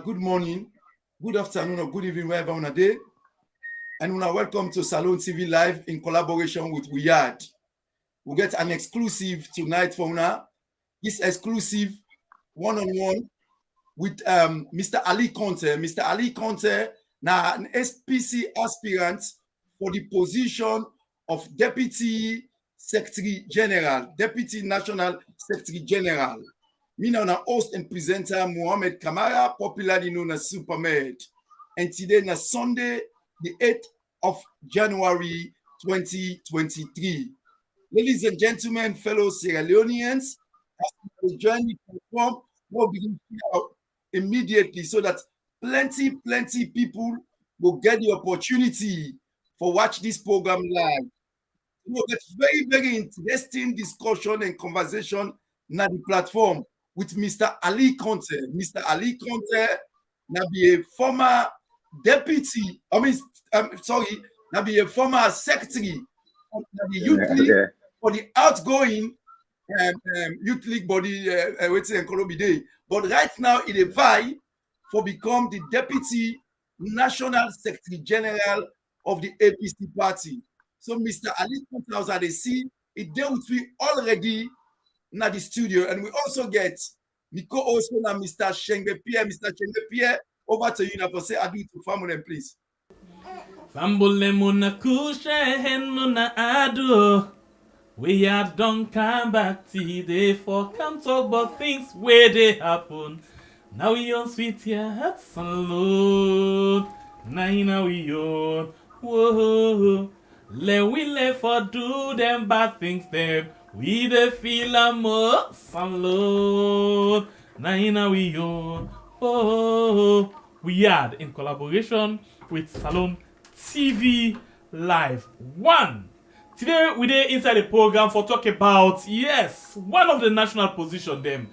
good morning, good afternoon, or good evening, wherever on a day. And we are welcome to Salon TV Live in collaboration with Weird. We get an exclusive tonight for una. This exclusive one-on-one with Mr. Ali Conte. Mr. Ali Conte, now an SPC aspirant for the position of Deputy Secretary General, Deputy National Secretary General. Me now na host and presenter Mohamed Kamara, popularly known as Supermed. And today na Sunday, the 8th of January 2023. Ladies and gentlemen, fellow Sierra Leoneans, as we join the platform, we'll begin immediately so that plenty people will get the opportunity for watch this program live. We'll get very interesting discussion and conversation na the platform with Mr. Ali Conte. Mr. Ali Conte now be a former deputy, now be a former secretary of the youth league for the outgoing youth league body, but right now it is vie for become the deputy national secretary general of the APC party. So Mr. Ali Conte, as I see, it dealt with me already in the studio, and we also get the co-host Mr. Shengbe Pierre. Mr. Shengbe Pierre, over to you now for say adieu to family, please. Fambule muna kushe henuna adu. We are done come back today for come talk about things where they happen. Now we on sweet your hearts alone. Now we on whoa. We for do them bad things them. We the feel a more alone. Now we on oh. We are in collaboration with Salon TV Live 1. Today we are inside the program for talk about one of the national position them.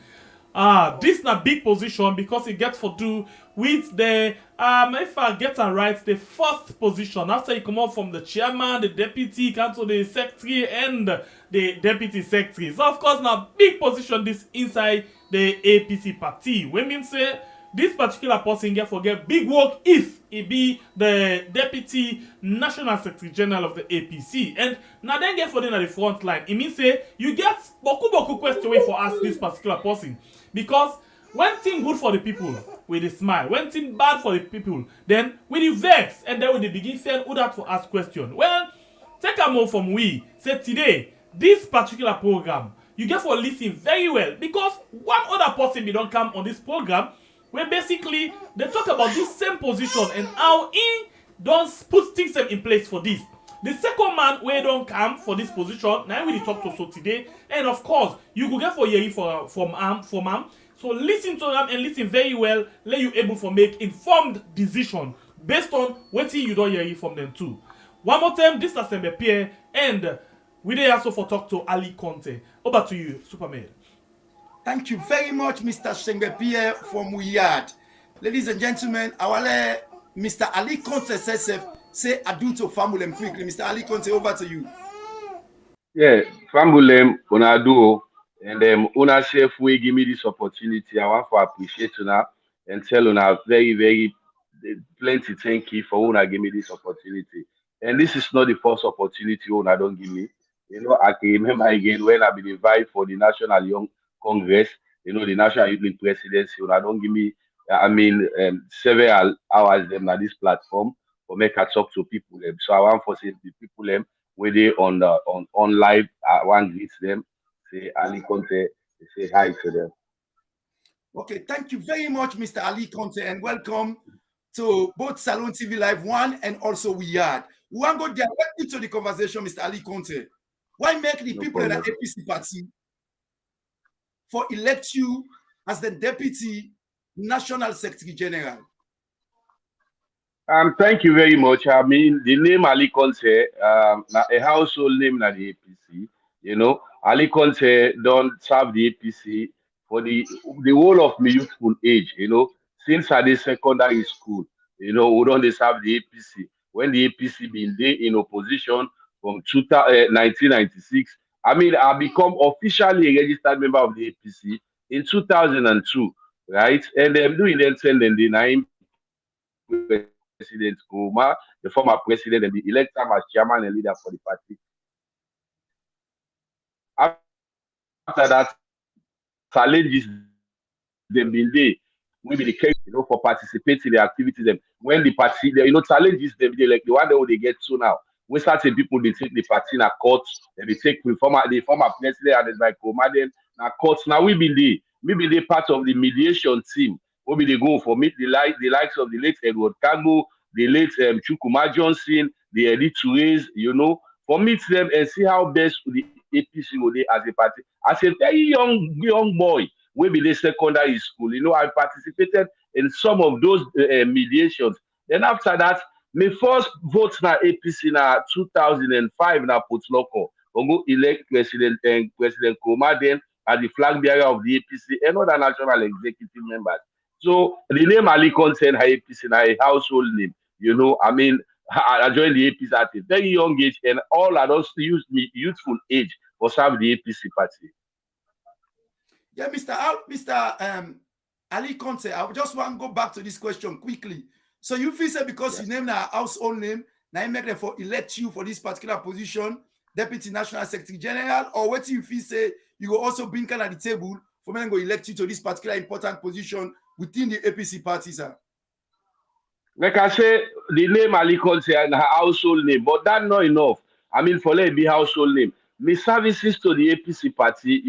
This is a big position because it gets for do with the if I get it right, the first position after you come out from the chairman, the deputy, council, the secretary, and the deputy secretary. So of course now big position this inside the APC party. We mean say this particular person get big work if he be the deputy national secretary general of the APC. And now then get for them at the front line. It means say you get boku question way for ask this particular person. Because when thing good for the people, with a smile. When thing bad for the people, then with the vex, and then when they begin saying who that for ask question. Well, take a more from we. Say today, this particular program, you get for listen very well. Because one other person they don't come on this program, where basically they talk about this same position and how he don't put things in place for this. The second man where don't come for this position, now we talk to so today, and of course you could get for hearing from him. So listen to them and listen very well, let you able to make informed decision based on what you don't hear from them too. One more time, this is Shengbe Pierre, and we did also for talk to Ali Conte. Over to you, Superman. Thank you very much, Mr. Shengbe Pierre from Weird. Ladies and gentlemen, our Mr. Ali Conte says say adieu to family quickly. Mr. Ali Conte, over to you. Yeah, family, una do, and una chef we give me this opportunity. I want to appreciate una and tell una very plenty thank you for una give me this opportunity. And this is not the first opportunity una don't give me. You know, I can remember again when I've been invited for the National Young Congress, you know, the National Youth League presidency. Una don't give me, several hours them at this platform for make I talk to people them. So I want to say the people them where they on live. I want to greet them, say Ali Conte, say hi to them. Okay, thank you very much, Mr. Ali Conte, and welcome to both Salon TV Live 1 and also Weird. We want to go directly to the conversation, Mr. Ali Conte. Why make the people in the APC party for elect you as the deputy national secretary general? Thank you very much. I mean, the name Ali Conte, a household name na the APC. You know, Ali Conte don't serve the APC for the whole of my youthful age. You know, since I did secondary school, you know, we don't serve the APC. When the APC been there in opposition from 1996, I mean, I become officially a registered member of the APC in 2002. right? And them doing then send them the name President Kuma, the former president, and the elect him as chairman and leader for the party. After that, challenges them been there. We be the case, for participating in the activities. Them when the party, challenges them, they like the one that they get to now. We start saying people they take the party in a court, and they take the former president and it's like Then now courts. Now we be the part of the mediation team. We be the go for meet the likes of the late Edward Kago, the late Chukuma Johnson, the Eddie Toure's, for meet them and see how best the APC will they as a party. As a very young boy, we be the secondary school. I participated in some of those mediations. Then after that, my first vote na APC na 2005 na Potloko. We go elect President Koma then as the flag bearer of the APC and other national executive members. So the name Ali Conte na APC na a household name. I joined the APC at a very young age, and all adults used me youthful age for serve the APC party. Yeah, Mr. Ali Conte, I just want to go back to this question quickly. So you feel say because you name a household name, now you make them for elect you for this particular position, Deputy National Secretary General, or what you feel say you will also bring at the table for men go elect you to this particular important position within the APC party, sir? Like I say, the name Ali Conte and her household name, but that's not enough. For let it be household name. My services to the APC party,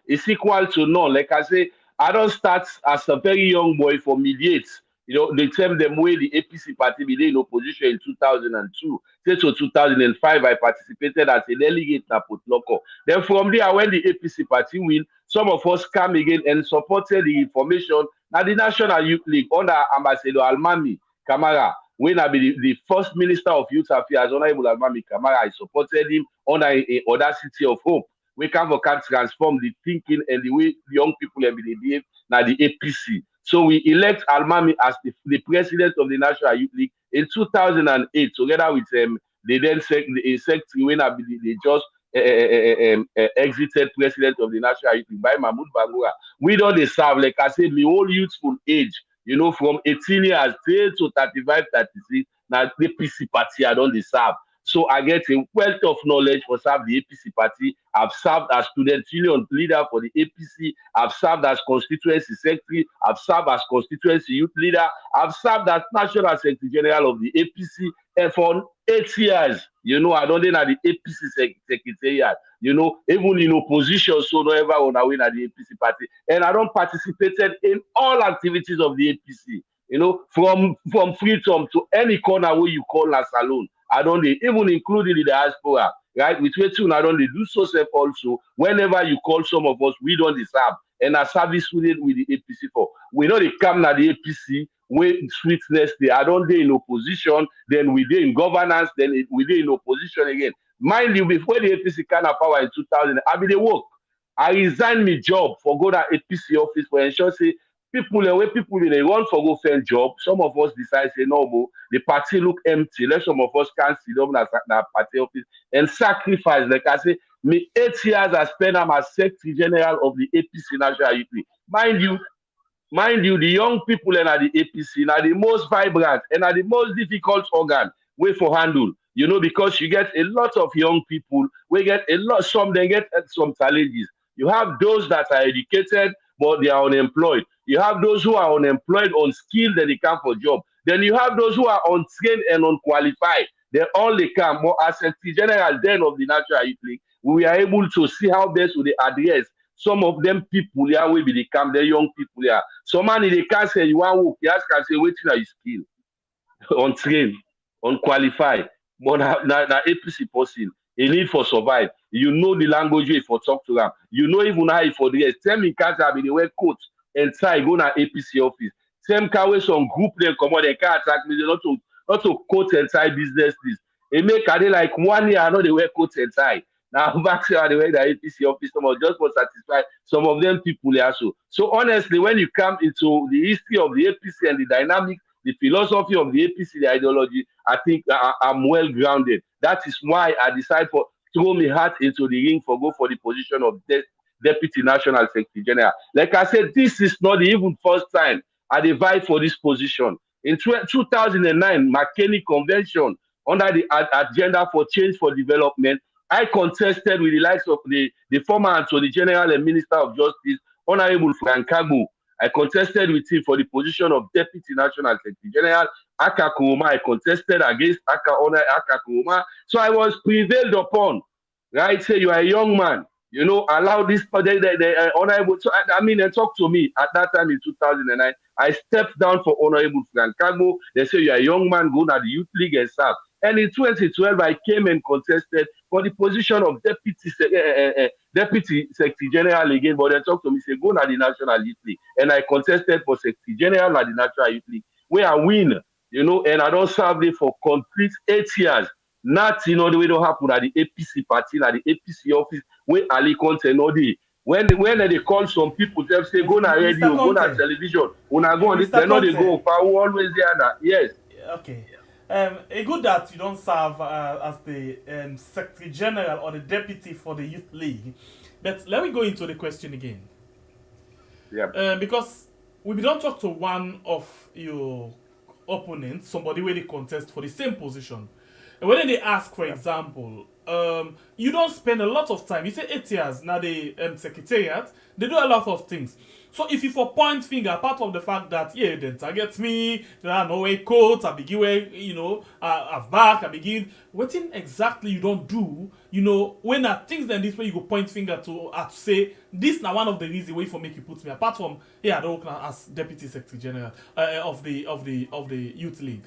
is equal to none. Like I say, I don't start as a very young boy for mediates. They tell them where the APC party be in opposition in 2002. Say to 2005, I participated as a delegate in Potloko. Then from there, when the APC party win, some of us come again and supported the information. Now the National Youth League under Ambassador Almami Kamara, when I be the first Minister of Youth Affairs, Honorable Almami Kamara, I supported him under a audacity of hope. We can transform the thinking and the way young people have been behave now the APC. So we elect Almami as the president of the National Youth League in 2008, together with the then secretary when they just exited president of the National Youth League by Mahmoud Bangura. We don't serve, like I said, my whole youthful age, from 18 years to 35, 36, now the APC party I don't serve. So I get a wealth of knowledge for serve the APC party. I've served as student union leader for the APC. I've served as constituency secretary. I've served as constituency youth leader. I've served as national secretary general of the APC. And for 8 years, I don't know the APC secretariat. Even in opposition, so no ever on win at the APC party. And I don't participated in all activities of the APC. From freedom to any corner where you call a salon. I don't even including the diaspora, right? With which I don't do so self also. Whenever you call some of us, we don't deserve. And a service with the APC for. We know they come na the APC with sweetness. They are don't they in opposition, then we did in governance, then we did in opposition again. Mind you, before the APC came to power in 2000, I be the work. I resigned my job for go to APC office for ensure say people they run for go find job. Some of us decide say no, the party look empty. Let some of us can't sit down at the party office and sacrifice. Like I say, me 8 years I spent as Secretary General of the APC National Youth League. Mind you, the young people in the APC are the most vibrant and are the most difficult organ way for handle. Because you get a lot of young people, we get a lot, some they get some challenges. You have those that are educated, but they are unemployed. You have those who are unemployed, unskilled, and they come for job. Then you have those who are untrained and unqualified. They only come. But as Secretary General then of the National Youth League, we are able to see how best we address some of them people here will be the camp, the young people here. Some man they can't say you want work, you can say waiting are you skill, untrained, unqualified. But now APC person, a need for survive. You know the language way for talk to them. You know even how for dress. Tell me can't have the wear coat and tie go na APC office. Same car with some group they come on, they can't attack me, not to coat and tie business this. They make they like 1 year, I know they wear coat and tie. Now back to the way the APC office, just for satisfy some of them people also. So honestly, when you come into the history of the APC and the dynamic, the philosophy of the APC, the ideology, I think I'm well grounded. That is why I decided for throw my heart into the ring for go for the position of Deputy National Secretary General. Like I said, this is not the even first time I dey vie for this position. In 2009, McKinney Convention, under the Agenda for Change for Development, I contested with the likes of the former Attorney General and Minister of Justice, Honorable Frank Kagu. I contested with him for the position of Deputy National Secretary General. Aka Kuruma, I contested against Aka Kuruma. So I was prevailed upon, right? Say you are a young man, you know, allow this, Honorable, so I mean, and talk to me at that time in 2009. I stepped down for Honorable Frank Kagu. They say you are a young man, go to the Youth League and serve. And in 2012, I came and contested for the position of Deputy Secretary General again, but they talk to me, say, go to the National Youth League. And I contested for Secretary General at the National Youth League, where I win, you know, and I don't serve there for complete 8 years. Not, you know, the way it happen at the APC party, at the APC office, where Ali Conte no dey. When they call some people, they say, go na radio, go na television, when I go on this, they know they go, but always there. Yes. Okay. It's good that you don't serve as the Secretary General or the Deputy for the Youth League. But let me go into the question again. Yeah. Because we don't talk to one of your opponents, somebody where they contest for the same position. And when they ask, for example, you don't spend a lot of time. You say 8 years. Now the secretariat, they do a lot of things. So if you for point finger, apart of the fact that, yeah, they target me, there are no way coats, I begin where, you know, I've back, I begin, what thing exactly you don't do, you know, when are things then this way you go point finger to say, this now one of the reasons way for make you put me, apart from, yeah, I don't work as Deputy Secretary General of the Youth League.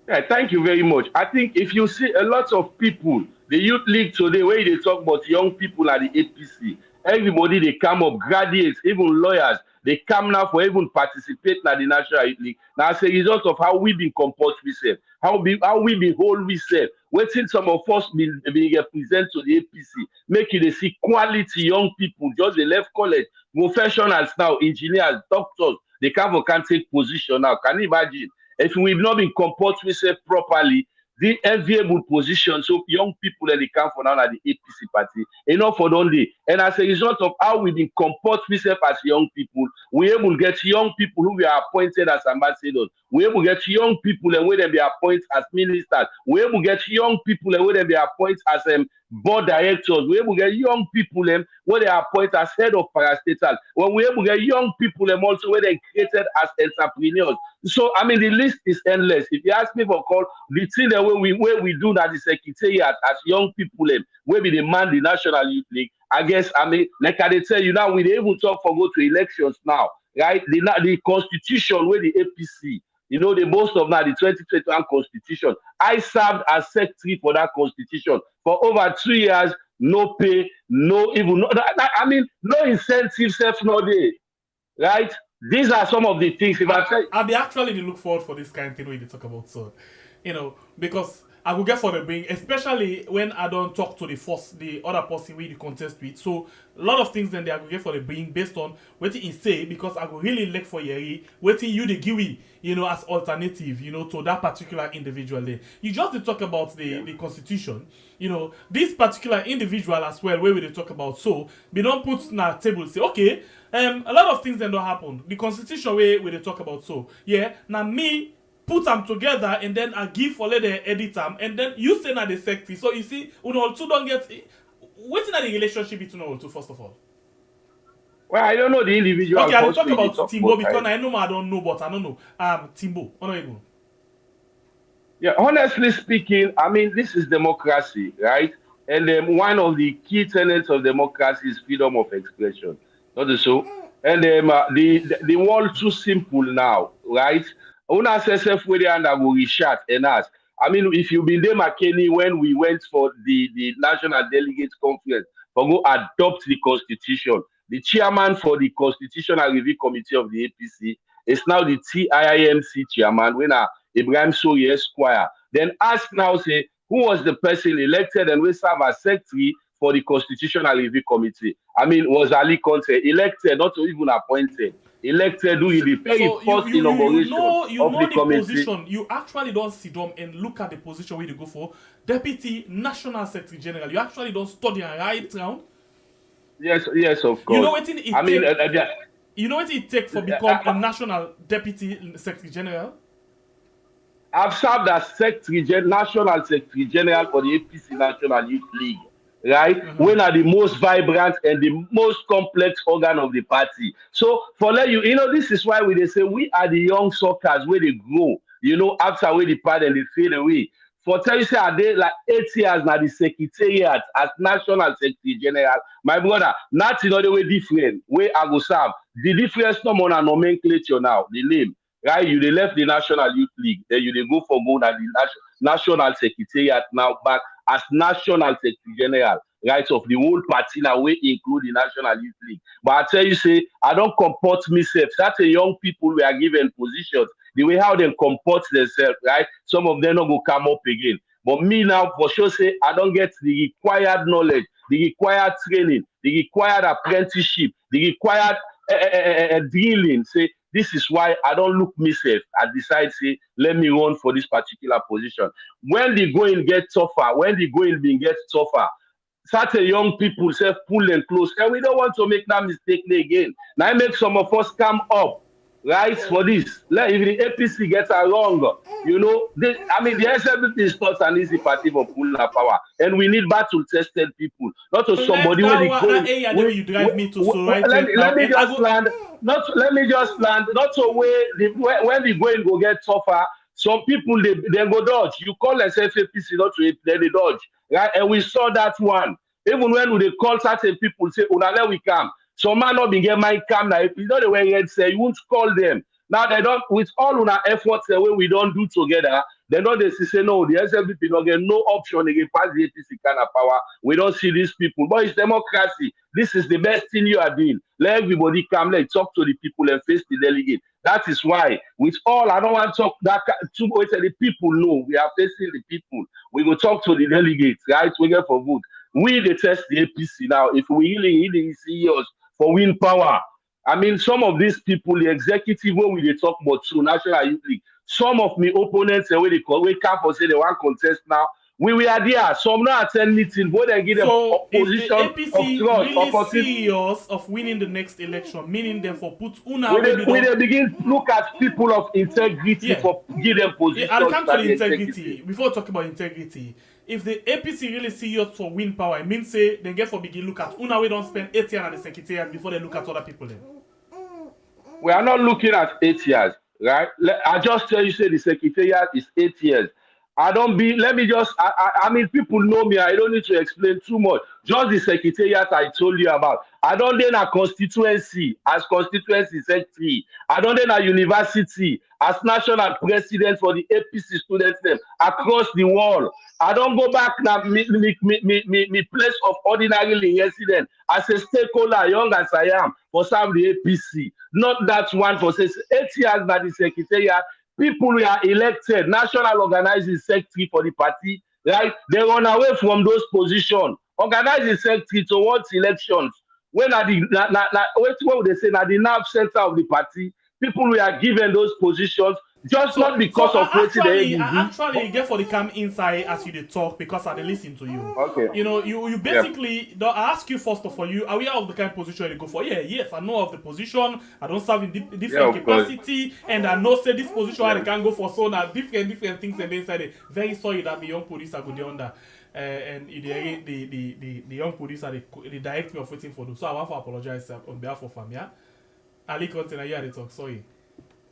Yeah, thank you very much. I think if you see a lot of people, the Youth League today, where they talk about young people at the APC, everybody they come up, graduates, even lawyers, they come now for even participate in the National Youth League. Now, as a result of how we been comport ourselves, how we been hold ourselves, waiting some of us been represent to the APC, making they see quality young people, just they left college, professionals now, engineers, doctors, they can't take position now. Can you imagine? If we've not been comport ourselves properly, the enviable position, so young people that they come for now at the APC party, enough for only. And as a result of how we been comport ourselves as young people, we able to get young people who we are appointed as ambassadors. We able to get young people and where they be appointed as ministers. We able to get young people and where they be appointed as board directors. We able to get young people and where they are appointed as head of parastatal. When we able to get young people and also where they created as entrepreneurs. So I mean the list is endless. If you ask me for call, the thing that where we do that the secretariat as young people where we demand the National Youth League. I guess I mean like I tell you now we even talk for go to elections now, right? The constitution where the APC, you know, the most of now the 2021 constitution. I served as secretary for that constitution for over 3 years, no pay, no even no, I mean no incentive, self no day, right? These are some of the things. If I'll be actually look forward for this kind of thing when you talk about, so you know, because I will get for the bring, especially when I don't talk to the other person we the contest with. So a lot of things then they I will get for the bring based on what he say, because I will really look for Yeri, waiting you the give, you know, as alternative, you know, to that particular individual there. You just to talk about the constitution, you know, this particular individual as well, where we they talk about, so we don't put na table say, okay, a lot of things then don't happen. The constitution where they talk about, so yeah, now me put them together and then I give for the edit them and then you say na the secretary. So you see, all two don't get what's the relationship between all two first of all? Well, I don't know the individual. Okay, I'll talk about Timbo because I know I don't know, but I don't know. Timbo, honorable. Yeah, honestly speaking, I mean this is democracy, right? And one of the key tenets of democracy is freedom of expression. Not so. And the world too simple now, right? Una self where they and I will reshaft and ask. I mean, if you've been there, McKinney, when we went for the National Delegates Conference, for go adopt the Constitution, the chairman for the Constitutional Review Committee of the APC is now the TIIMC chairman, when Ibrahim Sori Esquire. Then ask now, say, who was the person elected and will serve as secretary for the Constitutional Review Committee? I mean, was Ali Conte elected, not even appointed? Elected during the very first inauguration of the committee. Position. You actually don't sit down and look at the position where you go for Deputy National Secretary General. You actually don't study and write down. Yes, of course. You know what it I mean, take? You know what it take for become a national deputy secretary general? I've served as national secretary general for the APC National Youth League, right? When are the most vibrant and the most complex organ of the party. So for let you, this is why they say we are the young suckers where they grow, after we depart and they fade away. For tell you say are they like 8 years now the secretariat as national secretary general. My brother, not in other way different. Where I go serve. The difference no more than nomenclature now, the name. Right, you they left the National Youth League, then you they go for go at the National Secretariat now back as National Secretary General, right, of the whole party now, we include the National Youth League. But I tell you, say, I don't comport myself. That's a young people we are given positions, the way how they comport themselves, right? Some of them not go come up again. But me now, for sure, say, I don't get the required knowledge, the required training, the required apprenticeship, the required drilling, say, this is why I don't look myself. I decide, say, let me run for this particular position. When the going get tougher, when the going being get tougher, certain young people say pull and close, and we don't want to make that mistake again. Now, I make some of us come up, right, for this. Like if the APC gets along, the SLP is not an easy party for pulling power, and we need battle tested people, not to somebody where they go. You drive me to so right Let me just land. Let me just land. Not to when the going go get tougher. Some people they go dodge. You call yourself APC, not to they dodge, right? And we saw that one. Even when they call certain people, say, "Una let we come." Some man not be get mind calm now. If you know the way you say, you won't call them. Now they don't, with all our efforts the way we don't do together, they don't they say no, the SLP don't get no option they get pass the APC kind of power. We don't see these people. But it's democracy. This is the best thing you are doing. Let everybody come, let talk to the people and face the delegate. That is why, with all, I don't want to talk that too much. The people know we are facing the people. We will talk to the delegates, right? We get for vote. We detest the APC now. If we really see us for win power. I mean, some of these people, the executive, when we they talk about to National Youth League, some of my opponents, when they call, wake up and say they want contest now. We are there. Some not attend meeting, but they give them position of trust. Really serious of winning the next election, meaning them for put una. We they begin look at people of integrity for give them position. I'll come to the integrity. Before talking about integrity, if the APC really serious for win power, it means say they get for begin look at una we don't spend 8 years at the secretariat before they look at other people then. We are not looking at 8 years, right? I just tell you, say the secretariat is 8 years. Let me just, I mean, people know me. I don't need to explain too much. Just the secretariat I told you about. I don't then a constituency as constituency secretary. I don't then a university as national president for the APC students them across the world. I don't go back now, me place of ordinary resident as a stakeholder, young as I am, for some the APC. Not that one for 8 years by the secretariat. People who are elected, national organizing secretary for the party, right? They run away from those positions. Organizing secretary towards elections. When are the what would they say? Now the nerve center of the party, people who are given those positions just not because of what they actually get for the come inside as you talk because I listen to you. Okay. You basically I ask you first of all, you are aware of the kind of position you go for? Yeah, yes, I know of the position. I don't serve in different capacity, and I know say this position I can go for so now different things and inside it. Very sorry that the young police are good under. And the young police are the direct me of waiting for them. So I want to apologize on behalf of Famia. Ali Conte, you had to talk, sorry.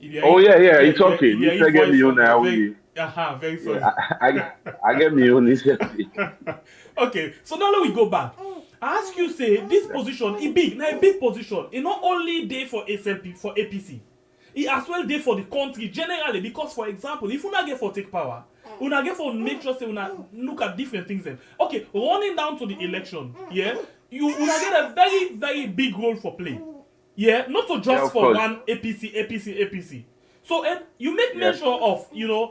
It's okay. You get me on now. Very sorry. I get me on this. Okay, so now let we go back. I ask you, say this position, a big position. It not only there for SLP, for APC. It as well there for the country generally. Because, for example, if you not get for take power, you not get for make sure say you not look at different things. Then okay, running down to the election, yeah, you not get a very very big role for play. Yeah, not so just for one APC. So you make measure of the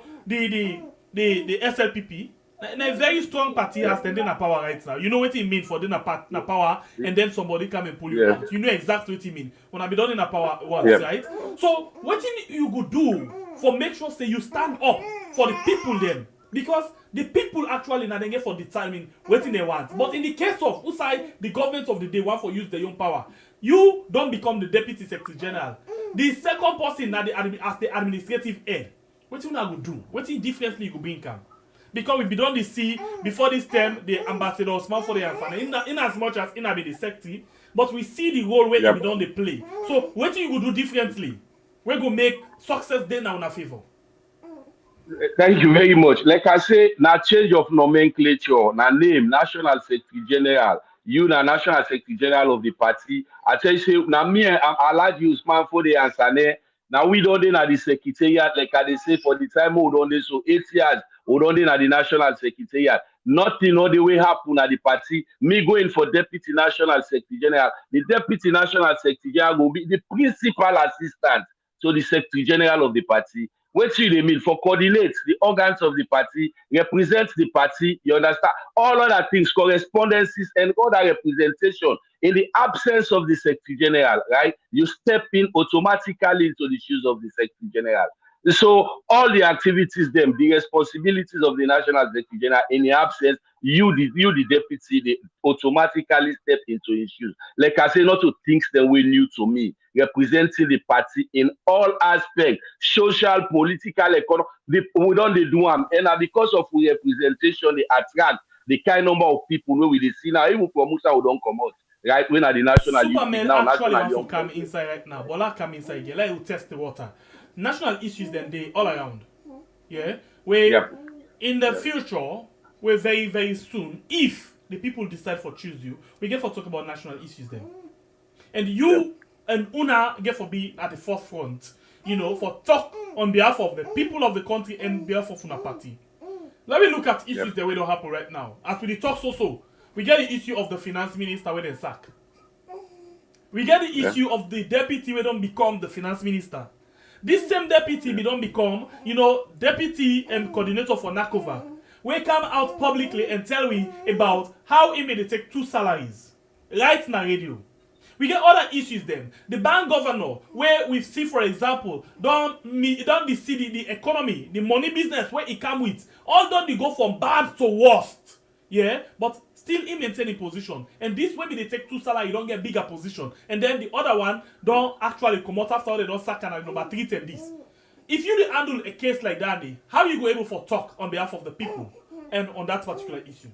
SLPP, and a very strong party has standing a power right now. You know what it means for then a power, and then somebody come and pull you out. You know exactly what it means when I be done in a power once, right? So what you could do for make sure say you stand up for the people then. because the people actually now they get for determine what they want. But in the case of Usai, the government of the day want for use their own power, you don't become the deputy secretary general. The second person now as the administrative head. What you now go do? What you differently you go bring come? Because we don't see before this term the ambassador small for the answer in as much as in be the secretary, but we see the role where we don't they play. So what you go do differently? We go make success then now in our favor. Thank you very much. Like I say, now change of nomenclature, now name, National Secretary General. You na National Secretary General of the party. I tell you, say, now me, I'm allowed to use man for the answer. Now we don't na the secretariat, like I say for the time we don't so 8 years, we don't na the National Secretariat. Nothing all the way happen at the party. Me going for Deputy National Secretary General. The Deputy National Secretary General will be the principal assistant to the Secretary General of the party. What do they mean? For coordinate the organs of the party, represent the party, you understand? All other things, correspondences, and other representation. In the absence of the Secretary General, right? You step in automatically into the shoes of the Secretary General. So all the activities, them, the responsibilities of the National Secretary General, in the absence, you the deputy, they automatically step into his shoes. Like I say, not to things that were new to me, representing the party in all aspects, social, political, economic. We don't do them, and because of the representation, they attract the kind number of people where we see now. Even from Musa, we don't come out. Right when at the national Superman now, actually want to come inside right now. Bola come inside here. Let you test the water. National issues then they all around. Yeah. In the future, we're very, very soon, if the people decide for choose you, we get for talk about national issues then. And you and Una get for be at the forefront, you know, for talk on behalf of the people of the country and behalf of Una party. Let me look at issues that will don't happen right now. As we talk so. We get the issue of the finance minister where they sack. We get the issue of the deputy where don't become the finance minister. This same deputy we don't become, you know, deputy and coordinator for Nakova. We come out publicly and tell we about how he made take 2 salaries. Right now radio. We get other issues then. The bank governor, where we see, for example, don't see the economy, the money business where it come with. All done they go from bad to worst. Yeah, but still he maintain a position. And this way they take 2 salary, you don't get bigger position. And then the other one don't actually come out after they don't sack and number 3 and this. If you handle a case like that, how you go able for talk on behalf of the people and on that particular issue?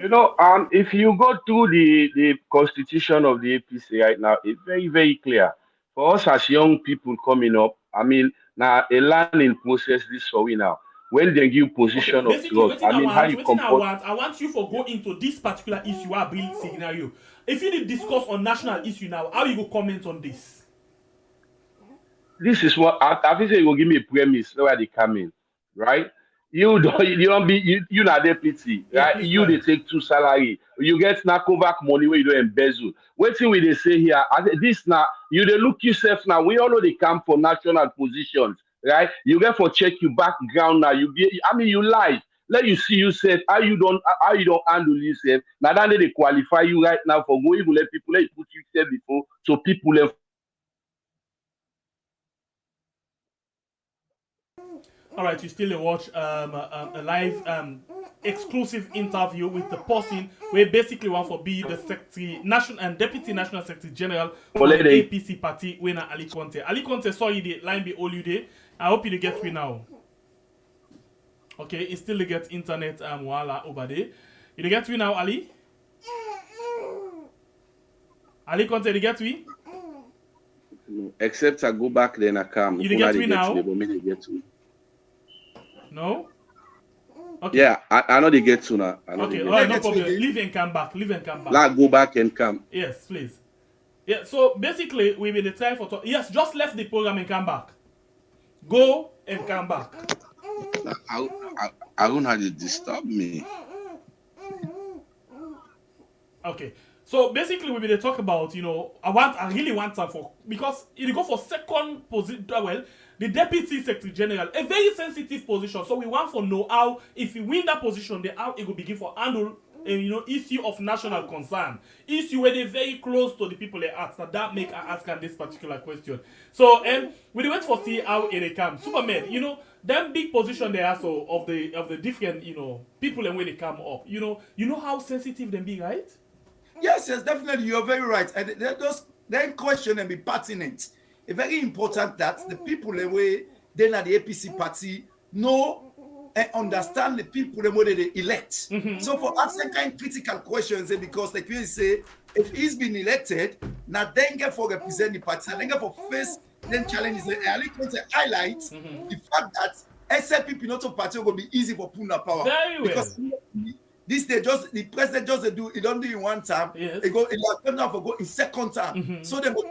You know, if you go through the constitution of the APC right now, it's very, very clear. For us as young people coming up, I mean, now a learning process this for we now. When they give position of trust, I mean, how you comport. I want you to go into this particular issue, I build scenario. If you did discuss on national issue now, how you go comment on this? This is what I think you will give me a premise where they come in, right? You don't be you not deputy, right? You they take 2 salary. You get Nakovac money where you don't embezzle. What thing we they say here? This now you they look yourself now. We all know they come for national positions, right? You get for check your background now. You lie. Let you see yourself how you don't handle yourself. Now that they qualify you right now for going to let people let you put yourself before so people let. All right, you still watch a live exclusive interview with the person where basically want for be the secretary national and deputy national secretary general for the APC party winner Ali Conte. Ali Conte, sorry the line be all you day. I hope you get me now. Okay, it still get internet voila over there. You get me now, Ali? Ali Conte, you get me? Except I go back then I come. You get me now? No? Okay. Yeah, I know they get to now. Okay, all right, no problem. Leave and come back. Like go back and come. Yes, please. Yeah, so basically we will try for yes, just left the program and come back. Go and come back. I don't have to disturb me. Okay. So basically we will talk about, you know, I really want time for because it go for second position. Well, the deputy secretary general, a very sensitive position. So we want to know how, if you win that position, how it will begin for handle, you know, issue of national concern, issue where they're very close to the people they ask. That make I ask them this particular question. So we wait for see how it comes. Superman, you know, them big position they also of the different, you know, people and when they come up, you know how sensitive them be, right? Yes, definitely. You're very right. And those then question and be pertinent. It's very important that the people the way then at the APC party know and understand the people the way they elect. So for asking kind critical questions, because like you say, if he's been elected, now then get for represent the party, then get for face, then challenge the Ali Conte highlight the fact that SLPP not a party will be easy for pulling power. Very well. Because this day just the president just do it don't do in one time. Yes. It go go in second time. So they go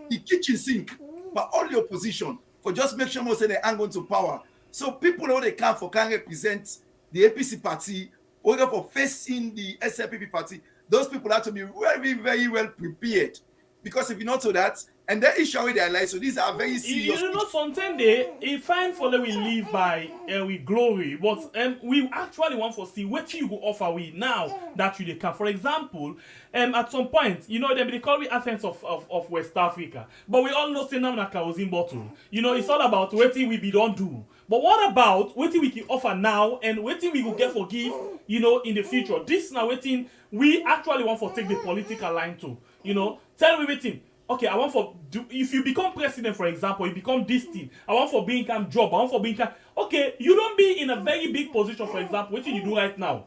the kitchen sink, but all the opposition for just make sure most say they hang on to power. So people know they can represent the APC party or for facing the SLPP party. Those people have to be very, very well prepared. Because if you not do that, and that issue already highlight, so these are very serious. You know, sometimes they fine for them we live by with glory, but we actually want to see what you go offer we now that you can. For example, at some point, you know, they call me Athens of West Africa, but we all know say now na kerosene bottle. You know, it's all about what we be don't do. But what about what we can offer now and what we will get for give, you know, in the future? This now waiting we actually want to take the political line to, you know, tell me waiting. Okay, I want for if you become president, for example, you become this thing. I want for being job. I want for being okay. You don't be in a very big position, for example. What you do right now?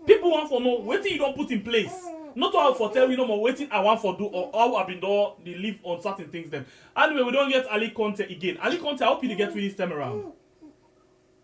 People want for know what you don't put in place. Not all for tell me no more waiting. I want for do or how I've been done. They live on certain things. Then anyway, we don't get Ali Conte again. Ali Conte, I hope you get with this time around.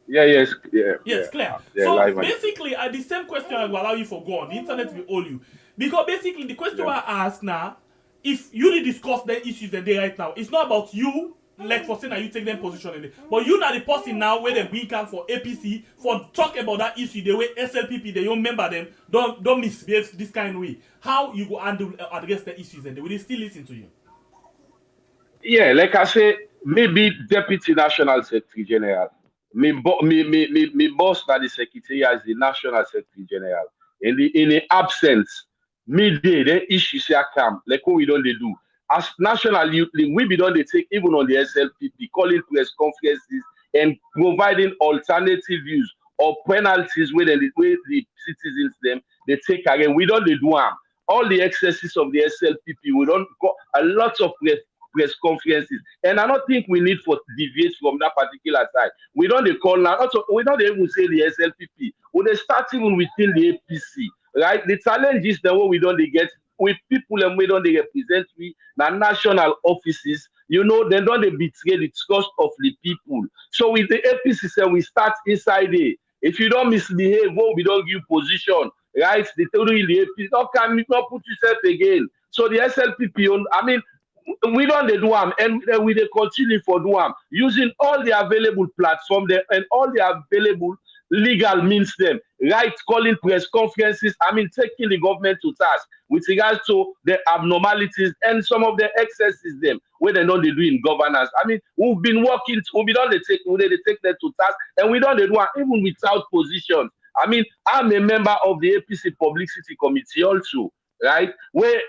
Yes, clear. Yeah, So basically, the same question I will allow you for go on. The internet will hold you because basically the question I ask now. If you really discuss the issues that they right now, it's not about you, like for saying that you take them position in it, but you not the person now where they bring come for APC for talk about that issue the way SLPP they don't remember them, don't misbehave this kind of way. How you go handle address the issues and they will still listen to you. Yeah, like I say, maybe Deputy National Secretary General. Me boss na the secretary as the National Secretary General. In the absence. Midday, then issue say come like what we don't they do as national youth league. We be done they take even on the SLPP calling press conferences and providing alternative views or penalties where the citizens them they take again. We don't they do all the excesses of the SLPP. We don't go a lot of press conferences, and I don't think we need for deviate from that particular side. We don't they call now. Also, we don't even say the SLPP. We they start even within the APC. Right, the challenge is the way we don't get with people and we don't represent we the national offices. You know, they don't betray the trust of the people. So with the APC, say we start inside there. If you don't misbehave, well, we don't give position. Right, the theory the APC not can not put yourself again. So the SLPP, I mean, we don't do them, and we they continue for do them using all the available platform there and all the available legal means them, right? Calling press conferences, I mean, taking the government to task with regards to the abnormalities and some of the excesses them, where they know they do in governance. I mean, we've been working, we don't they take them to task, and we don't they do it even without positions. I mean, I'm a member of the APC Publicity Committee also, right? Where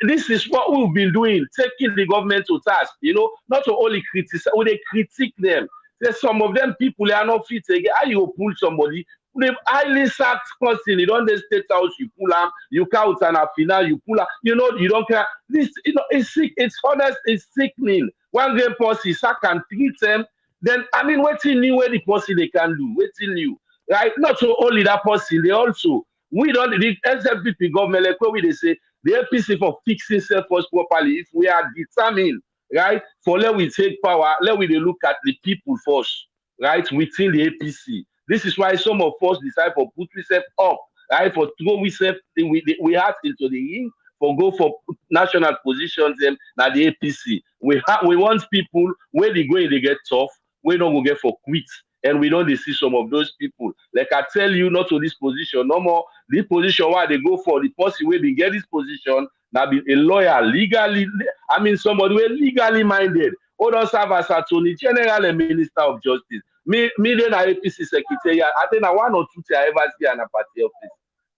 this is what we've been doing, taking the government to task, you know, not to only criticize, when they critique them. There's some of them people they are not fit again. How you pull somebody? They've highly sacked person. You don't state house, you pull them, you count and a final, you pull them. You know, you don't care. This, you know, it's sick, it's honest, it's sickening. One great person sack and treat them. Then I mean, waiting new where the person they can do, waiting new. Right? Not so only that person, they also we don't the SLPP government, like what we they say, the APC for fixing self-force properly. If we are determined, right, for let we take power, let we look at the people first, right, within the APC. This is why some of us decide for put ourselves up, right, for throw ourselves we had into the ring for go for national positions them now the APC. We want people where they go and they get tough, we don't go get for quit. And we don't see some of those people. Like I tell you, not to this position, no more. This position where they go for the person where they get this position, now be a lawyer, legally, I mean somebody who is legally minded. Or serve as Attorney General and Minister of Justice. Me then a APC Secretary, I think I one or two I ever see in a party office.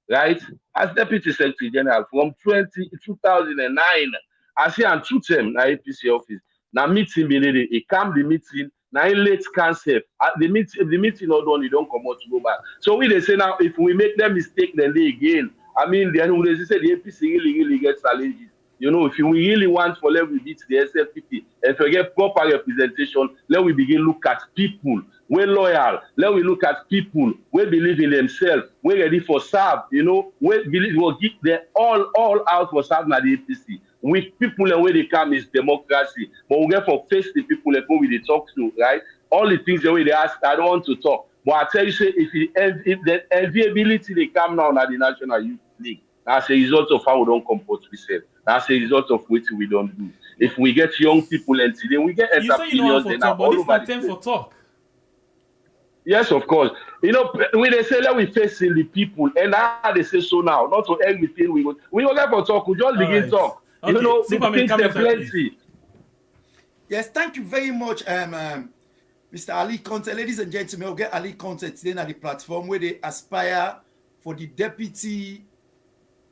Right? As Deputy Secretary General from 2009, I see and two term in APC office. Now meeting he come the meeting. Now in late cancel. The meeting not done, you don't come out to go back. So we they say now if we make them mistake, then they again. I mean, then they say the APC really get challenges. You know, if we really want for let we beat the SFPP and forget proper representation, let we begin look at people. We're loyal. Let we look at people. We believe in themselves. We're ready for serve. You know, we believe we'll give them all out for serve at the APC. With people and where they come is democracy. But we get for face the people and who we talk to, right? All the things the way they ask, I don't want to talk. But I tell you, say if the enviability they come now at the National Youth League, that's a result of how we don't comport ourselves. That's a result of what we don't do. If we get young people and today we get entrepreneurs and talk, all over the for talk. Yes, of course. You know, when they say let we facing the people, and now they say so now, not to everything we go get for talk, we just begin talk. Okay. You know, Superman, the things are plenty. Yes, thank you very much, Mr. Ali Conte. Ladies and gentlemen, we'll get Ali Conte today at the platform where they aspire for the Deputy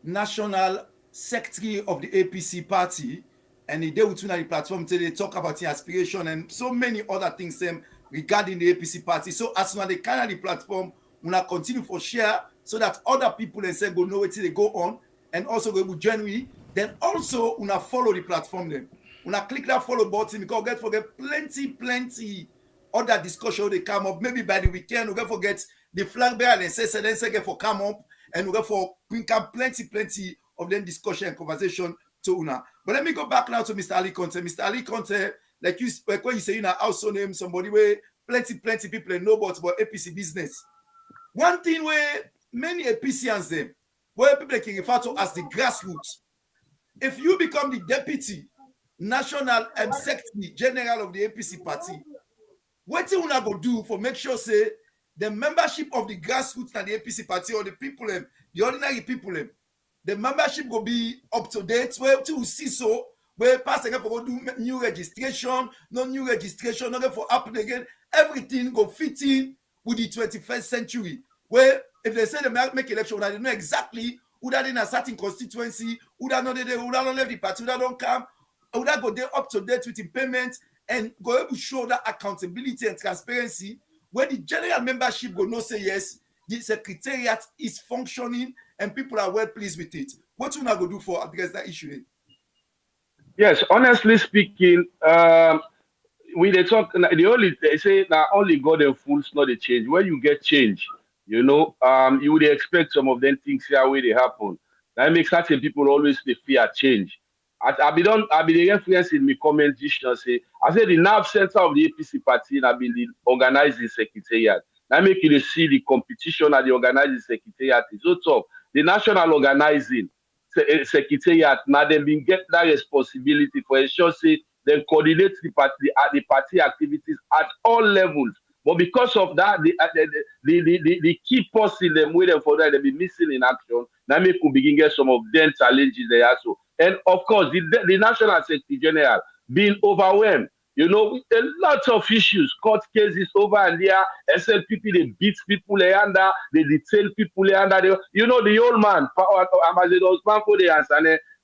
National Secretary of the APC party, and they will tune at the platform today. They talk about the aspiration and so many other things regarding the APC party. So as soon as they can at the platform, we will continue for share so that other people and say go know where they go on, and also go genuinely. Then also we will follow the platform. Then we will click that follow button because we forget plenty other discussion they come up. Maybe by the weekend we forget the flag bearer and say get for come up. And we go for bring up plenty of them discussion and conversation to Una. But let me go back now to Mr. Ali Conte. Mr. Ali Conte, like when you say you also name somebody where plenty people know about APC business. One thing where many APCians them, where people can refer to as the grassroots. If you become the deputy national and secretary general of the APC party, what you Una go do for make sure say the membership of the grassroots and the APC party or the people, the ordinary people, the membership will be up to date. Where to see so where pass again for do new registration, no new registration, not for happen again. Everything go fit in with the 21st century. Where if they say they make election, they know exactly who that in a certain constituency, who that not there, who that don't leave the party, who that don't come, who that go there up to date with the payments and go able to show that accountability and transparency. When the general membership will not say yes, the secretariat is functioning and people are well pleased with it. What you not go do for address that issue? Yes, honestly speaking, we they talk. They say now only God and fools know the change. When you get change, you know, you would expect some of them things here where they happen. That makes certain people always they fear change. I be the reference in my comment say I said the nerve center of the APC party have been the organizing secretariat. That make you see the competition at the organizing secretariat is so tough. The national organizing secretariat now they been get that responsibility for ensure say they coordinate the party activities at all levels. But because of that, the key person them waiting for that they be missing in action. Now make we begin get some of them challenges there also. And of course, the National Secretary General being overwhelmed, you know, with a lot of issues, court cases over and there, SLPP, they beat people under, they detain people under. You know, the old man,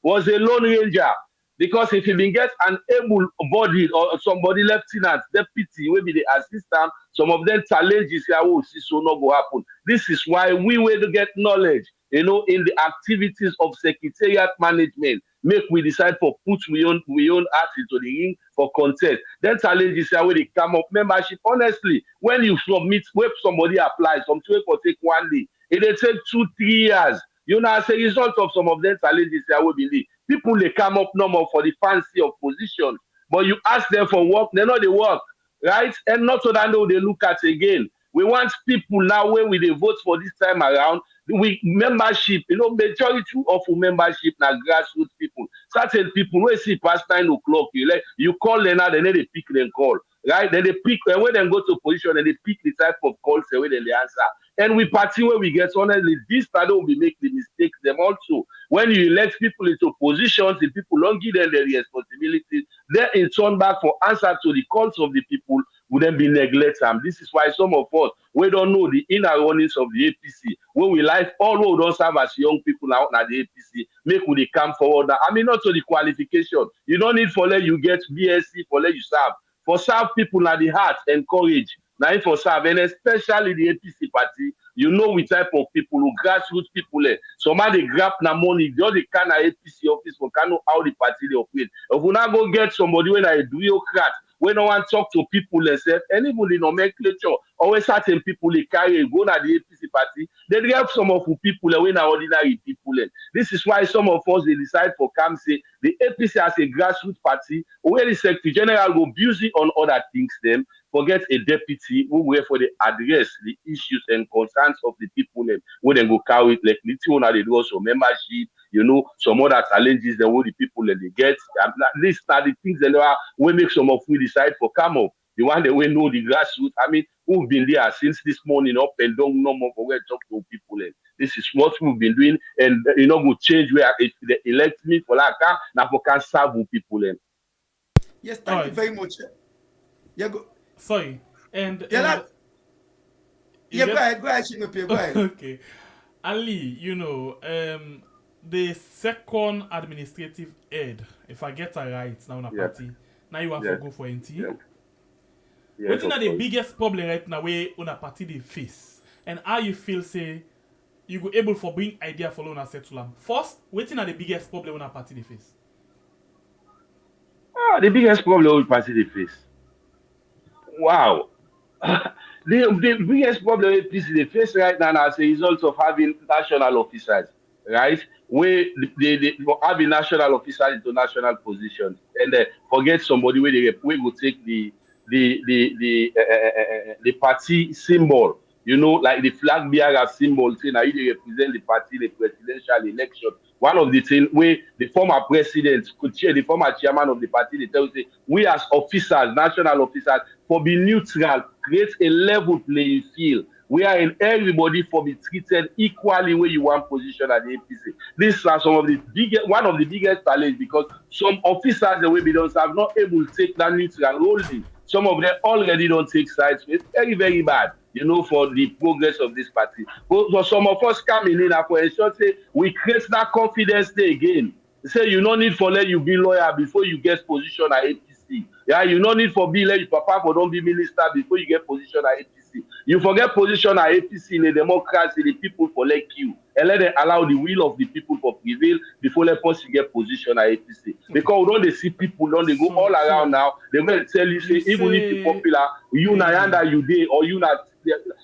was a lone ranger. Because if he been get an able body or somebody lieutenant, deputy, maybe the assistant, some of them challenges here will see so not go happen. This is why we will to get knowledge, you know, in the activities of secretariat management. Make we decide for put we own act into the ring for contest. Then challenges here where they come up membership. Honestly, when you submit, when somebody applies, some people will take 1 day. It will take 2-3 years. You know, as a result of some of them challenges here, we believe. People they come up no more for the fancy of position, but you ask them for work, they know they work, right? And not so that they look at again. We want people now when we they vote for this time around, we membership, you know, majority of membership now grassroots people. Certain people when see past 9 o'clock, you call them now, then they pick them call, right? Then they pick and when they go to position and they pick the type of calls and when they answer. And we party where we get honestly, this time will be make the mistakes them also. When you elect people into positions, the people don't give them the responsibility, then in turn back for answer to the calls of the people would then be neglected. This is why some of us we don't know the inner runnings of the APC. When we like all who don't serve as young people out at the APC, make when they come forward. I mean not to the qualification. You don't need for let you get BSc for let you serve. for serve people at the heart and courage. Now for serve, and especially the APC party, you know we type of people who grassroots people. Some of they grab na money, just the kind of APC office for can know how the party they operate. If we not go get somebody when I bureaucrat, when no one talk to people themselves, and even the nomenclature, always certain people they carry go na the APC party, they have some of the people when are ordinary people. This is why some of us they decide for come say the APC as a grassroots party, where the Secretary General go busy on other things them, forget a deputy who will for the address the issues and concerns of the people them, where they go carry it like little they do also membership, you know, some other challenges than what the people that they get. These are the things that are we make some of we decide for come up. The one that we know the grassroots. I mean, who've been there since this morning up and down, no more for where talk to people. This is what we've been doing, and you know, we change where if they elect me for like that, now we can serve people. Yes, thank you very much. Yeah, go. Sorry, and Yeah, go ahead, Chimepe, go ahead. Okay, Ali, you know, the second administrative head, if I get it right, now in a party, now you have to go for NT. What is the biggest problem right now where on a party they face, and how you feel say you go able for bring idea for loan asset to them? First, what is the biggest problem on a party they face? The biggest problem with party they face. Wow. The biggest problem APC they face right now as a result of having national officers, right? Where they having national officers into national positions and forget somebody where they will take the party symbol, you know, like the flag bearer symbol, saying how they represent the party, the presidential election. One of the things where the former president could chair, the former chairman of the party, they tell you, say, we as officers, national officers, for be neutral, create a level playing field where everybody for be treated equally where you want position at the APC. These are some of the biggest, one of the biggest challenges because some officers the way we don't have not able to take that neutral holding. Some of them already don't take sides. It's very, very bad, you know, for the progress of this party. But for some of us coming in, for ensure, say, we create that confidence there again. Say you no need for let you be lawyer before you get position at APC. Yeah, you no need for be let your papa for don't be minister before you get position at APC. You forget position at APC in a democracy, the people for let you. And let them allow the will of the people for prevail before let us get position at APC. Because we don't see people, don't they go all around now, they're going to tell you, say, even if you're popular, you na you day or you not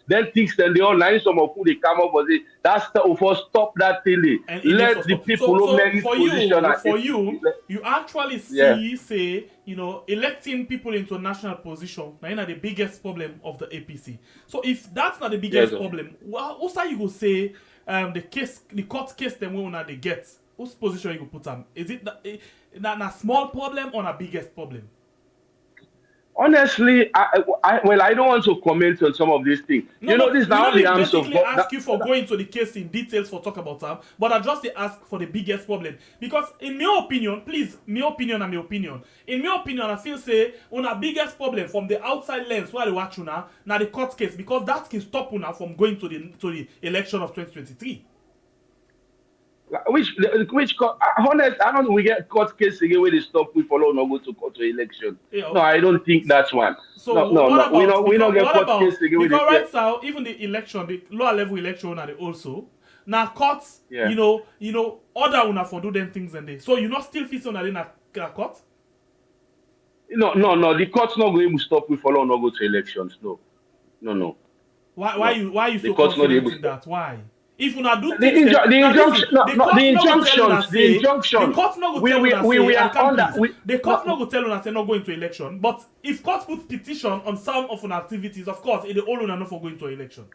then things then they online some of who they come up with it. That's the first stop that thing. Let the people who make position for you actually see say, you know, electing people into a national position now the biggest problem of the APC. So if that's not the biggest problem, what's how you go say the court case them when they get? Whose position you go put them? Is it a small problem or a biggest problem? Honestly, I don't want to comment on some of these things. No, you know, this now the arms of God. Ask you for going to the case in details for talk about them, but I just ask for the biggest problem because, in my opinion, please, my opinion, in my opinion, I feel say on a biggest problem from the outside lens where they watch now the court case because that can stop una from going to the election of 2023. Which honest, I don't we get court case again where they stop we follow no go to court to election. Yeah, okay. No, I don't think that's one. So no. We don't get court case again. Because right now, even the election, the lower level election are also now courts, you know, other una for do them things and they. So you not still feel on a court? No. The court's not going to stop we follow no go to elections. No. Why you so confident in that? Why? If you not do the injunction, the injunction. The court not go tell the court not go tell us say not going to election. But if court put petition on some of our activities, of course, it all not for going to election.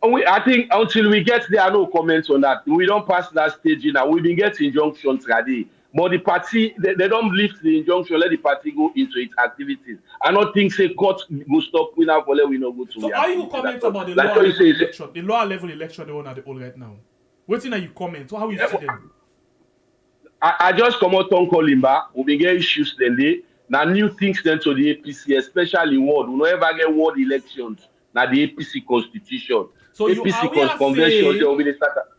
I think until we get there, no comments on that. We don't pass that stage now. We've been getting injunctions ready. But the party, they don't lift the injunction, let the party go into its activities. I don't think say court go stop we now for let we not go to. So how you comment about the lower level election? The lower level election they want at the all right now. What thing you comment? How you see them? I just come out on Kolimba. We been get issues then they now new things then to the APC, especially ward. We don't ever get ward elections. Now the APC constitution. So APC convention.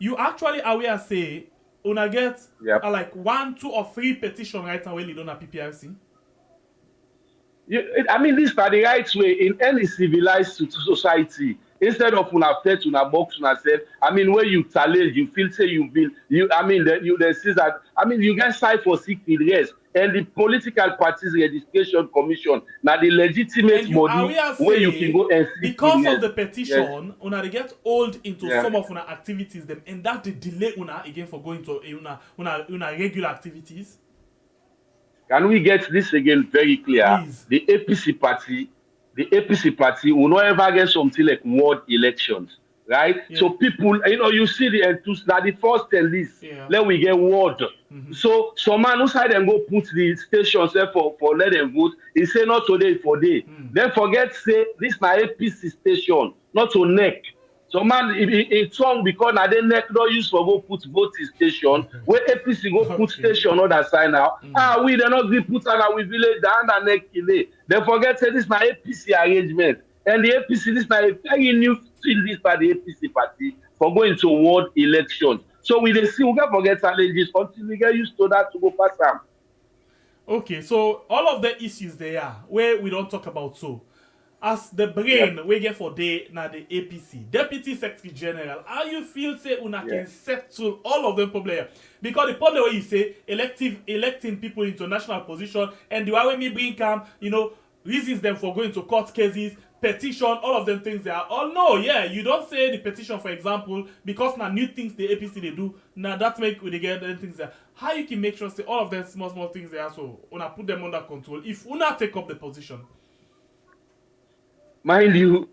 You actually aware say una get like 1, 2, or 3 petition right now when you don't have PPRC? I mean, this are the right way in any civilized society. Instead of una fet una box una self, I mean, where you challenge, you feel say you feel you. I mean, the see that. I mean, you get side for secret rest, and the political parties registration commission now the legitimate And you body aware where you can go and seek because of yes. the petition, una they get old into Yeah. some of una activities them, and that they delay una again for going to una regular activities. Can we get this again very clear? Please. The APC party will not ever get something like ward elections, right? Yeah. So people, you see the enthusiasm. Now the first list, Yeah. let we get ward. So some man who side them go put the stations there for let them vote. He say not today for day. Then forget say this na APC station, not to neck. So man, it's wrong because now they neck don't use for go put voting station. Where APC go put station other side now. We they not be put on we village down and neck delay. They forget say this na APC arrangement. And the APC this na a very new thing this by the APC party for going to ward elections. So we dey see we can forget challenges until we get used to that to go pass them. Okay, so all of the issues they are where we don't talk about so. As the brain we get for day now the APC Deputy Secretary General, how you feel say una can settle all of them problem? Because the problem where you say electing people into national position and the way me bring come, reasons them for going to court cases, petition, all of them things they are. Oh no, yeah, you don't say the petition for example because now new things the APC they do now that make we they get them things there. How you can make sure say all of them small things they are so una put them under control if una take up the position. Mind you,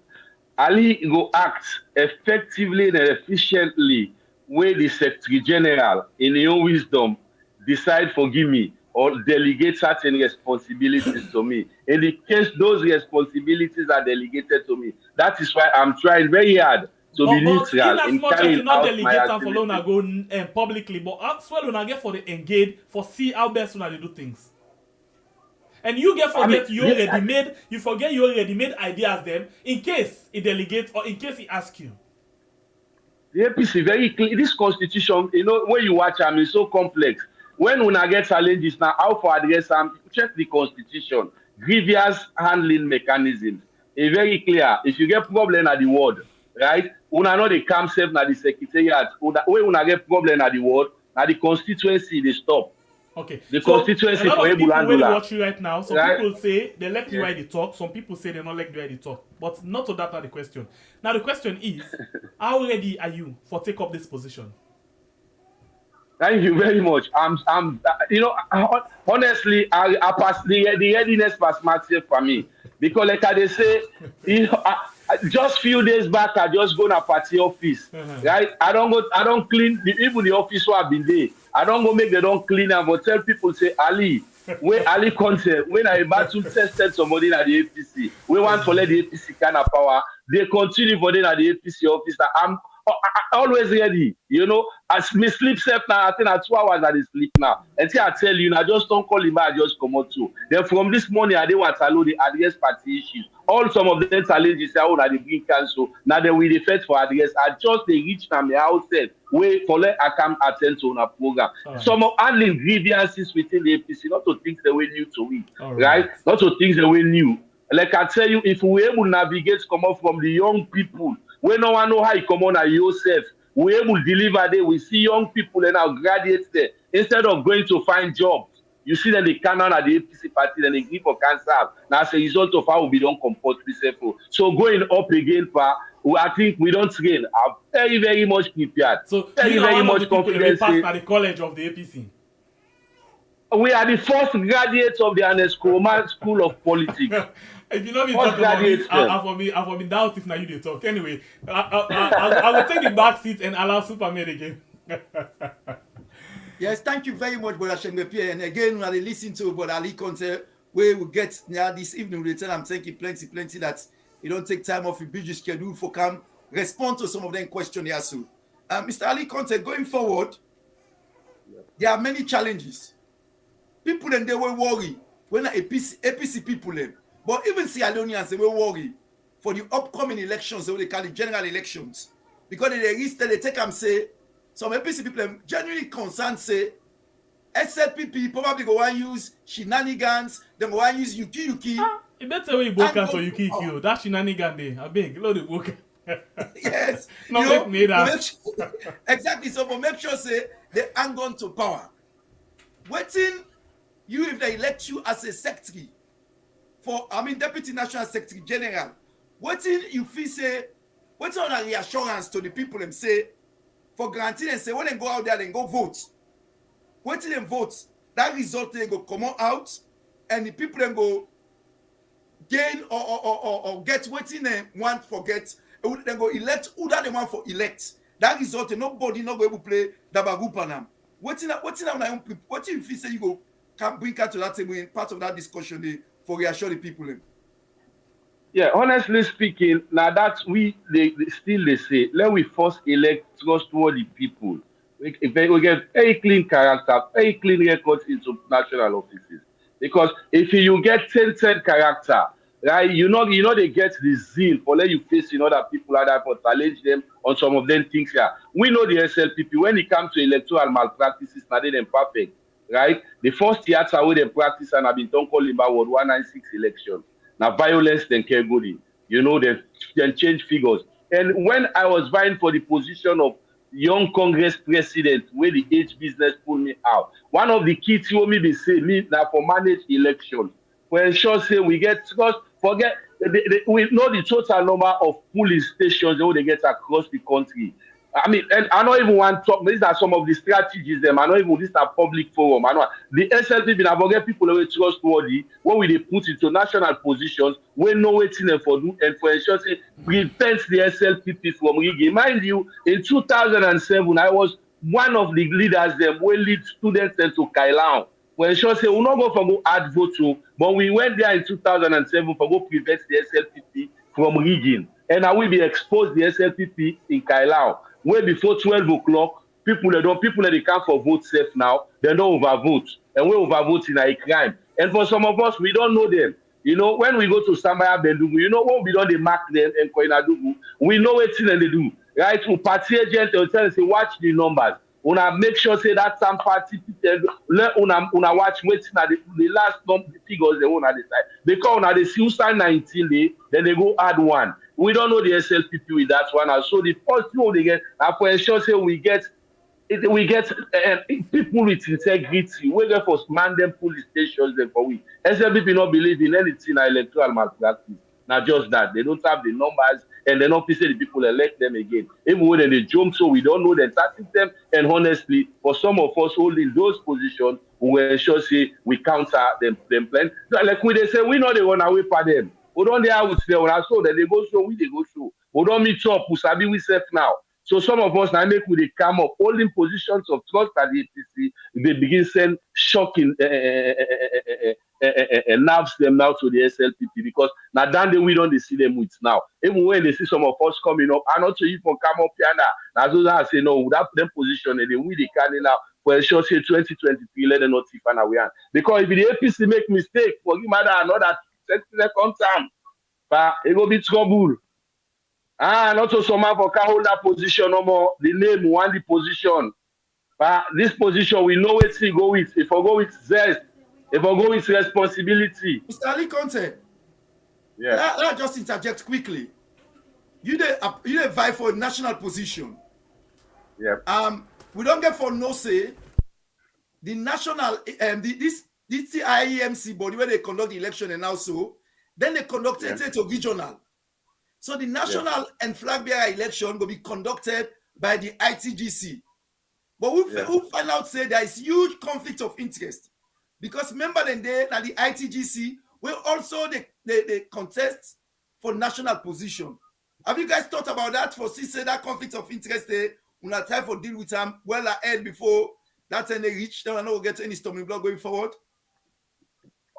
Ali go act effectively and efficiently where the Secretary General, in his own wisdom, decide forgive me or delegate certain responsibilities to me. In the case those responsibilities are delegated to me, that is why I'm trying very hard to be neutral in carrying not out delegate my and for una activities. go publicly, but as well una get for the engage for see how best una they do things. And you get forget you already made ideas them in case he delegate or in case he ask you. The APC very clear. This constitution, when you watch them, it's so complex. When una get challenges now, how for address them, check the constitution. Grievous handling mechanisms. It's very clear. If you get problem at the ward, right? Una know they come safe na the secretariat. When una get problem at the ward, na the constituency they stop. Okay. The so constituency a lot for of people able when they and watch you right now, some right? people say they like the way they talk, some people say they don't like the way they talk. But not to that are the question. Now the question is, how ready are you for take up this position? Thank you very much. Honestly, I pass the readiness pass massive for me because, like they say, just few days back, I just go to party office, right? I don't clean even the office where I've been there. I don't go make they don't clean and but tell people say Ali, when Ali Conte, when I about to tested somebody at the APC, we want to let the APC kind of power. They continue for them at the APC office. I'm always ready, as me sleep safe now, I think at 2 hours I sleep now. Until I tell you, I just don't call him, I just come out too. Then from this morning, I didn't want to allow the address party issues. All some of them challenges, I they bring cancel. Now they will defect for address. I just they reach now, my house said, wait for let I come attend to a program. Right. Some of handling grievances within the APC, not to things that we new to it, right? Not to things that we new. Like I tell you, if we able to navigate, come up from the young people, we no one know how you come on at yourself. We able to deliver there. We see young people and our graduates there. Instead of going to find jobs, you see that they come on at the APC party, then they give for cancer. Now as a result of how we don't comport ourselves. So going up again, I think we don't train. I'm very, very much prepared. So very, very much confident. Passed at the college of the APC. We are the first graduates of the Anescoma School of Politics. If you know me talk about it, I'll be doubt if now you they talk. Anyway, I will take the back seat and allow Superman again. Yes, thank you very much, Brother Shengbepi. And again, when I listen to Brother Ali Conte, where we get now this evening, we tell I'm thinking plenty that you don't take time off your busy schedule for come respond to some of them questions here soon. Mr. Ali Conte, going forward, there are many challenges. People then they will worry when APC people them. But even Sierra Leoneans, they will worry for the upcoming elections, so they call it general elections. Because they take and say, some APC people genuinely concerned say, SLPP probably go and use shenanigans, they go and use yuki You better we book out or you kick you. That shenanigan day. I beg, load the book. Yes, No make me that. Exactly. So for make sure say they hang on to power. Waiting you if they elect you as a secretary for deputy national secretary general. Waiting you feel say waiting on a reassurance to the people and say for granting and say when they go out there then go vote. Waiting them vote, that result they go come out and the people then go gain or get waiting they want forget. Then go elect who that they want for elect. That result, nobody not go able to play Dabagupanam. What you feel say you go can bring her to that table in part of that discussion for reassure the people? Yeah, honestly speaking, now that they still they say, let we first elect trustworthy people. We get very clean character, very clean records into national offices. Because if you get tainted character, right, they get the zeal for let you face other people like that for challenge them on some of them things here. We know the SLPP when it comes to electoral malpractices, now they them perfect, right? The first theater where they practice and I've been talking about was 196 election. Now violence then care good in. They change figures. And when I was vying for the position of young Congress president, where the age business pulled me out, one of the key things me be say me now for manage election. For ensure say we get trust, forget we know the total number of police stations they get across the country. And I don't even want to talk. These are some of the strategies. Them. I don't even this are public forum. The SLP been avoid people who trustworthy. When we they put into national positions, we know waiting them for do and for ensure say prevent the SLPP from rigging. Mind you, in 2007, I was one of the leaders. Them we lead students into Kailan. For ensure say we not go for go add vote to, but we went there in 2007 for go prevent the SLPP from rigging, and I will be exposed the SLPP in Kailan. Way before 12 o'clock, people that they come for vote safe now, they don't overvote. And we overvote in a crime. And for some of us, we don't know them. When we go to Sambaya Bendugu, when we don't they mark them and Koinadugu, we know what they do. Right? To party agent, they'll tell us, say, watch the numbers. Una make sure say that some party people una watch waiting at the last figures they wanna decide. Because una they see who sign 19 day, then they go add one. We don't know the SLPP with that one. So the first thing they get, for ensure say we get people with integrity. We get for man them police stations then for we. SLPP not believe in anything electoral malpractice. Not just that. They don't have the numbers and they don't say the people elect them again. Even when they jump, so we don't know the tactics them. And honestly, for some of us holding those positions, we will ensure say we counter them plan. Like we they say, we know they run away for them. We don't they out there when I saw that they go show, we they go show. We don't meet up, we sabi we safe now. So some of us now make we they come up holding positions of trust at the APC, they begin send shocking nerves them now to the SLPP because now that day we don't see them with now. Even when they see some of us coming up, I'm not sure if we come up here now. As those I say no, that them position and they we they can now for a short say 2023, let them not see far away. Because if the APC make mistake, forgive me another second time, but it will be trouble. Not so someone for can hold that position no more. The name want the position. But this position we know where to go with. If I go with zest, if I go with responsibility. Mr. Ali Conte, yeah. Let just interject quickly. You dey vie for a national position. Yeah. We don't get for no say. The national this IEMC body where they conduct the election and also then they conduct it to regional. So the national and flag bearer election will be conducted by the ITGC. But we find out say there is huge conflict of interest because remember then now the ITGC will also they contest for national position. Have you guys thought about that for say that conflict of interest there? We'll not try for deal with them well ahead before that's when they reach. Then I know we'll get any storming block going forward.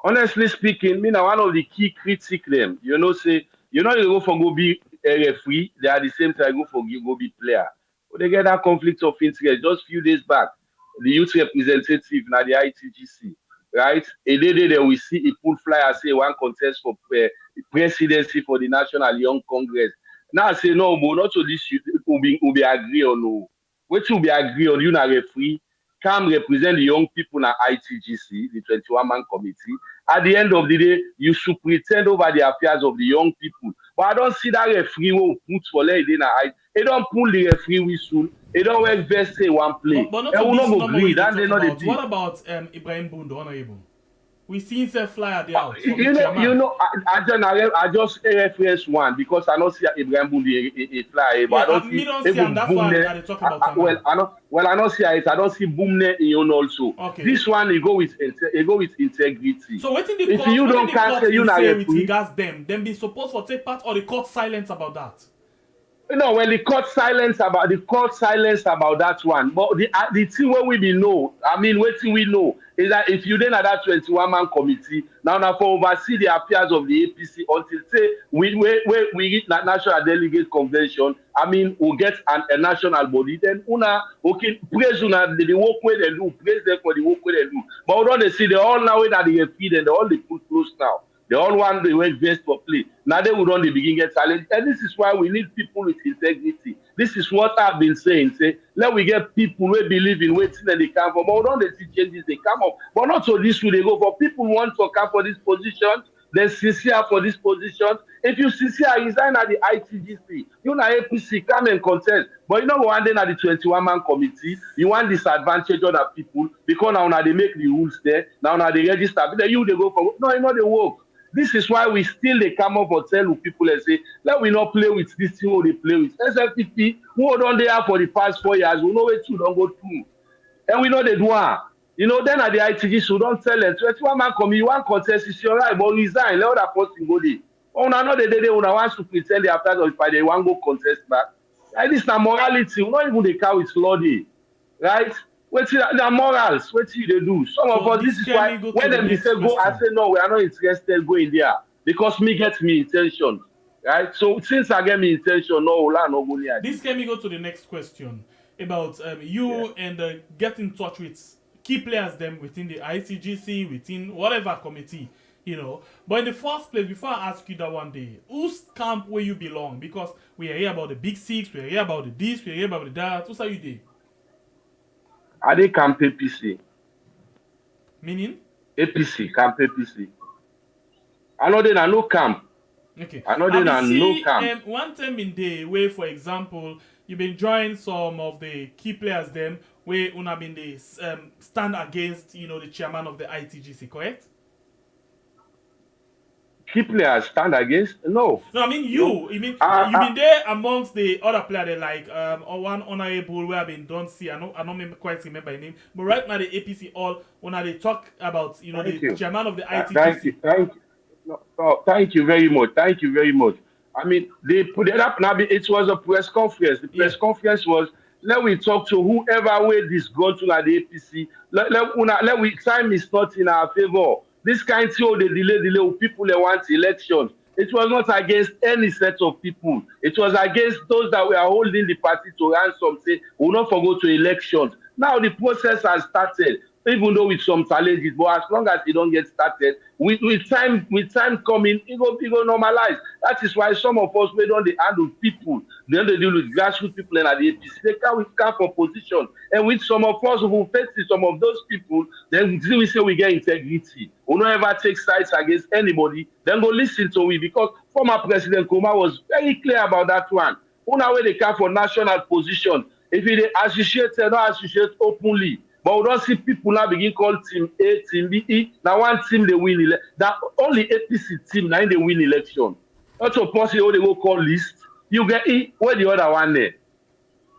Honestly speaking, me now one of the key critics them, say you go for go be a referee, they are the same time go for go be player. But they get that conflict of interest just few days back. The youth representative now the ITGC, right? A day there we see a pull flyer say one contest for presidency for the National Young Congress. Now I say no, but not to this you will be agree or no. What will be agree on you na referee? Come represent the young people in ITGC, the 21-man committee, at the end of the day, you should pretend over the affairs of the young people. But I don't see that referee will put for lay in a they don't pull the referee whistle. They don't work best say one play. But not They to will this not go number we green. That talk they know the about. deal. What about Ibrahim Bondo, Honorable? We seen say flyer there out from You the know, chairman. I just reference one because I don't see Ibrahim Bundi a fly, but Yeah, I don't me see don't see him. even That's why Boomne. I talk about him. I don't see it. I don't see Boomne in you also. Okay. This one he go with integrity. So what in the If court, you don't cancel, you not say with referee. regards them be supposed to take part or the court silence about that? No, when the court silence about that one, but the thing where we know, I mean, what we know is that if you then at that 21-man committee, now for oversee the affairs of the APC until say we reach that national delegate convention, I mean, we'll get a national body, then praise the work where they do, praise them for the work where they do. But we don't see they all now that they feed and they all they put close now. They all want the way best for play. Now they would only begin get challenged. And this is why we need people with integrity. This is what I've been saying. Say, let we get people who believe in waiting and they come for. But we don't let see changes, they come up. But not so this way they go for people who want to come for this position. They're sincere for this position. If you sincere, resign at the ITGC. You know APC, come and contest. But you know one day at the 21-man committee, you want disadvantage other people because now they make the rules there. Now they register. But then you they go for no, you know they work. This is why we still they come up and tell people and say, let we not play with this thing who they play with. SFPP, who don't they have for the past 4 years, we know where two don't go through. And we know they do one. You know, then at the ITGC, we don't tell them, 21-man come, you want contest, it's your right, but resign, let other person go there. Oh, now they want to pretend they after the fight, they want to go contest back. Like this, now morality, we not even the car with law day, right? What's the morals? What do they do? Some of us, this is why when them say go, I say no, we are not interested. Go in there because me get me intention, right? So since I get me intention, no go near. This can me go to the next question about you and get in touch with key players them within the ITGC, within whatever committee, you know. But in the first place, before I ask you that one day, whose camp where you belong? Because we are here about the big six, we are here about the this, we are here about the that. Who's are you there? Are they camp APC? Meaning? APC, camp APC. I know they are no camp. Okay. I know they are no camp. One time in the way, for example, you've been joining some of the key players them where una been they stand against, you know, the chairman of the ITGC, correct? Key players stand against? No. No, I mean you. No. You mean you've been there amongst the other players they like one honorable where I been don't see. I don't quite remember his name. But right now the APC all when they talk about the chairman of the ITGC. Thank you very much. Thank you very much. I mean they put it up now. It was a press conference. The press conference was let we talk to whoever way this go to like the APC. Let we time is not in our favor. This kind of thing, they delay people they want elections. It was not against any set of people. It was against those that were holding the party to ransom, say, we'll not forgo to elections. Now the process has started, even though with some challenges, but as long as it don't get started, with time coming, it will normalize. That is why some of us, we don't handle people. Then they deal with grassroots people and at the APC. They come for position. And with some of us who face some of those people, then we say we get integrity. We don't ever take sides against anybody. Then go listen to we because former President Kuma was very clear about that one. Una way they come for national position. If they associate, they don't associate openly. But we don't see people now begin call team A, team B. Now one team they win that only APC team now they win election. Not so possible they go call list. You get E, where the other one there.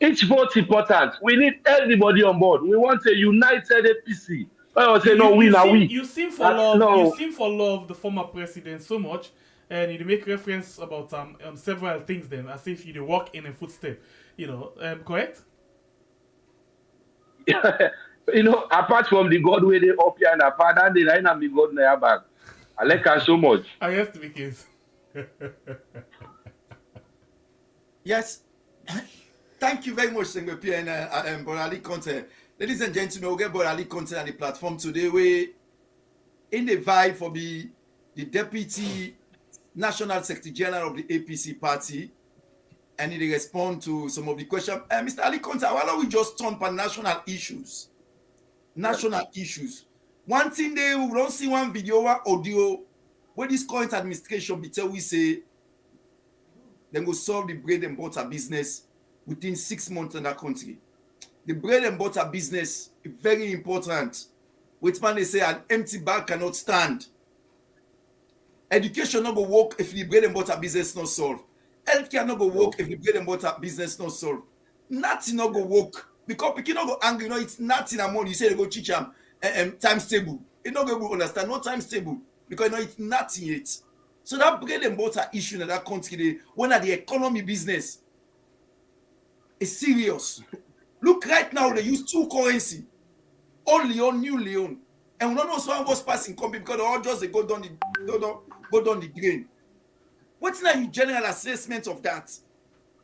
Each vote important. We need everybody on board. We want a united APC. I say no, we now we. You seem for love. No. You seem for love the former president so much, and you make reference about several things. Then as if you walk in a footstep. Correct? Apart from the God way they up here and apart, and the line and the God near back. I like her so much. I have to be case. Yes. Thank you very much, Sengopi and Ali Conte. Ladies and gentlemen, we get Ali Conte on the platform today. We in the vibe for the Deputy National Secretary General of the APC party, and he respond to some of the questions. Mr. Ali Conte, why don't we just turn on national issues? National issues. One thing they we don't see one video or audio where this current administration be tell we say then go solve the bread and butter business within 6 months in that country. The bread and butter business is very important. Which man they say an empty bag cannot stand. Education not go work if the bread and butter business not solve. Healthcare not go work if the bread and butter business not solve. Nothing not go work because people not go angry. You know it's nothing amount. You say they go teach them times table. It not go understand no times table because you know it's nothing yet. So that bread and butter issue in that country, when at the economy business is serious. Look right now they use two currency, old Leon, new Leon, and we don't know someone was passing company because they all just they go down the drain. What's now your general assessment of that?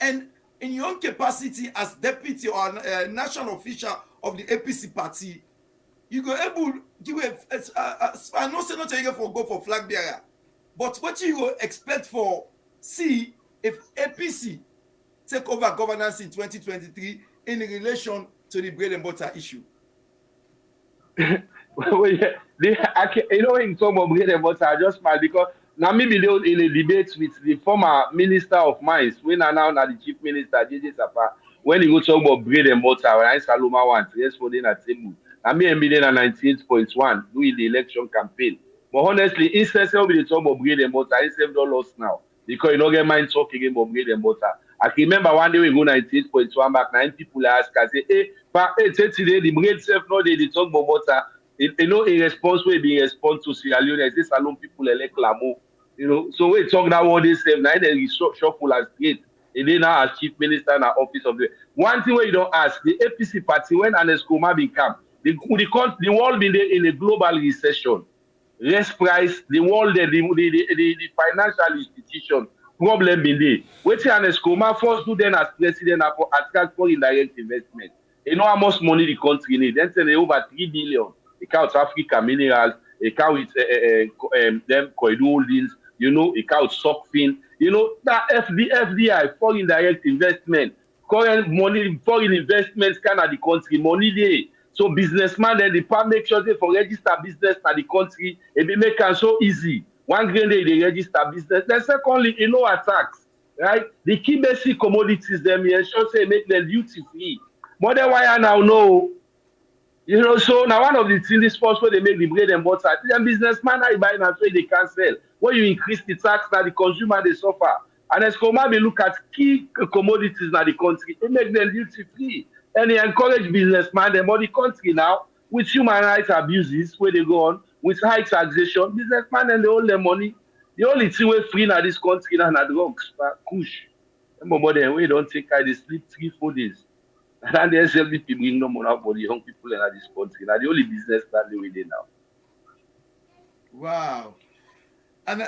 And in your own capacity as deputy or national official of the APC party, you go able give I know say not again for go for flag bearer, but what you go expect for see if APC take over governance in 2023 in relation to the bread and butter issue? Well, yeah, you know, in some of bread and butter, I just smile because now maybe they in a debate with the former minister of mines, when I now the chief minister, JJ Sapa, when he go talk about bread and butter, when I Saloma wants, yes, for the table. I mean, a million and 98.1 doing the election campaign. But honestly, instead of the talk about bread and butter, I saved all lost now because you don't get mind talking about bread and butter. I can remember one day we go 98.1 back, 9 people ask, I say, hey, but today the bread self, no, they talk about butter. You know, in response, we be response to Sierra Leone, I say, Salon people elect Lamo. You know, so we talk that what they say, now they shuffle as great. And then now as chief minister in our office of the one thing where you don't ask, the APC party, when Aneskoma become, the world been there in a global recession. Less price, the world, the financial institution, problem been there. Wait till Aneskoma first do then as president for attract for indirect investment. You know how much money the country need. Then say over 3 billion. It counts Africa minerals, it counts them Koidu holdings, you know, it counts Sockfin, you know, that FDI, foreign direct investment, current money, foreign investments kind of the country, money there. So businessman then the make sure they for register business in the country, it be make it so easy. One grand day they register business. Then secondly, you know, tax, right? The key basic commodities them ensure say make them duty free. But then why I now know, you know, so now one of the things this first where they make the bread and butter, the businessman are buying and so they can't sell. When you increase the tax, now the consumer they suffer. And as Koma they look at key commodities in the country, they make them duty free. And they encourage businessmen, them all the country now, with human rights abuses where they go on, with high taxation, businessmen and they hold their money. The only thing we're free in this country now are drugs, kush. Remember, we don't take care, they sleep 3-4 days. And the SLBP bring no money for the young people in this country. Now the only business that they will do now. Wow. And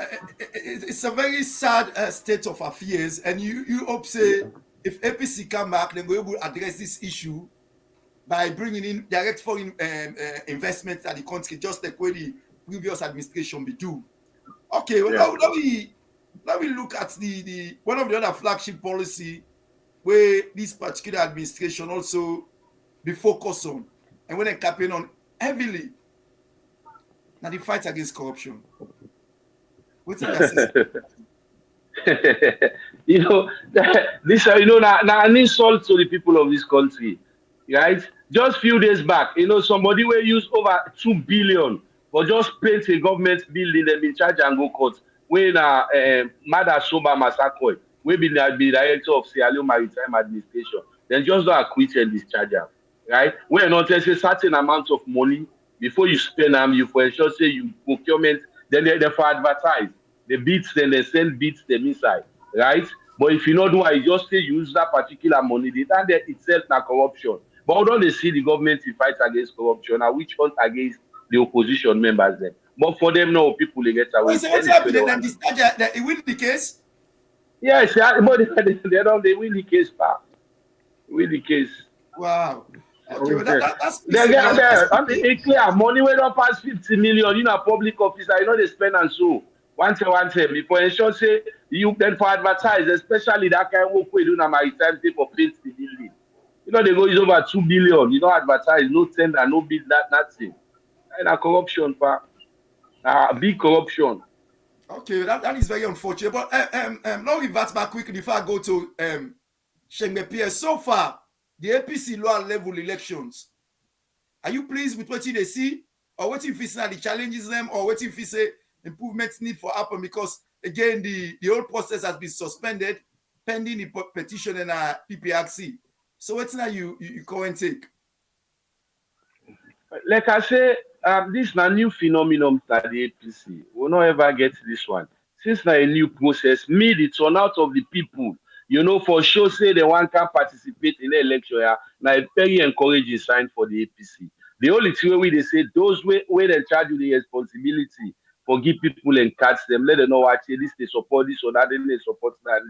it's a very sad state of affairs. And you hope say if APC come back, then we're able to address this issue by bringing in direct foreign investments at the country, just like what the previous administration be do. Okay, well, let me look at the one of the other flagship policy where this particular administration also be focused on and when they campaign on heavily. Now the fight against corruption. What's that? You know, this you know now an insult to the people of this country, right? Just few days back, you know, somebody will use over 2 billion for just paint a government building them in charge and go court. When Mada Soba Masakoi, we be the director of Sierra Leone Maritime Administration, then just don't acquit and discharge them, right? When not a certain amount of money before you spend them, you for ensure say you procurement, then they for advertise the bids, then they send bids them inside, right? But if you not do it, just say use that particular money, then there itself na corruption. But how don't they see the government to fight against corruption and which one against the opposition members then? But for them now, people they get away. So what's happening? Then discharge that it win the case? Yes, but they win the case, pa. Win the case. Wow. Okay, well, that's I mean, it's clear. Money we don't pass 50 million. You know, public officer, you know they spend and so one time before ensure say you then for advertise, especially that kind of work we do in a maritime thing for paint the building. You know they go use over 2 billion. You know advertise, no tender, no bid, that nothing. And a corruption, pa. Big corruption. Okay, that is very unfortunate. But now revert back quickly before I go to Shengbe Pierre. So far, the APC lower level elections, are you pleased with what they see? Or what if it's not the challenges them, or what if it's a improvements need for happen? Because again, the whole process has been suspended pending the petition and PPRC. So what's now you current take? Like I say, this is a new phenomenon that the APC will not ever get this one. Since now a new process, me the turnout of the people, for sure say the one can participate in the election. Yeah, now a very encouraging sign for the APC. The only thing we they say those way they charge you the responsibility for give people and catch them, let them know what this they support this or that, then they support that.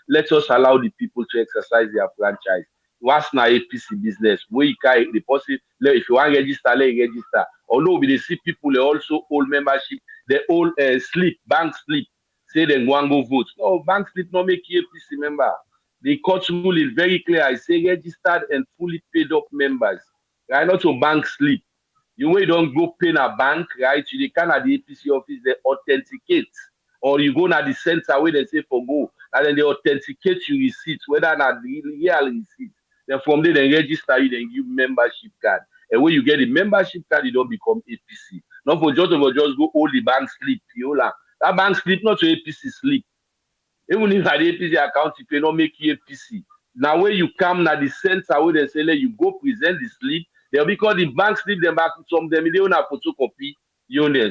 Let us allow the people to exercise their franchise. What's now APC business? Where you can deposit, if you want to register, let you register. Although we see people they also hold membership, they hold slip, bank slip, say they want to go vote. No, bank slip not make you APC member. The court rule is very clear. I say registered and fully paid up members. Right? Not to bank slip. You don't go pay in a bank, right? You can at the APC office, they authenticate. Or you go to the center where they say for go, and then they authenticate your receipt, whether not the real receipt. Then from there, they register you, then give membership card. And when you get the membership card, you don't become APC. Not for just go hold the bank slip. That bank slip, not to APC slip. Even if at the APC account, you cannot make you APC. Now, when you come to the center where they say, you go present the slip, they'll be called the bank slip, them back some them, they don't have photocopy.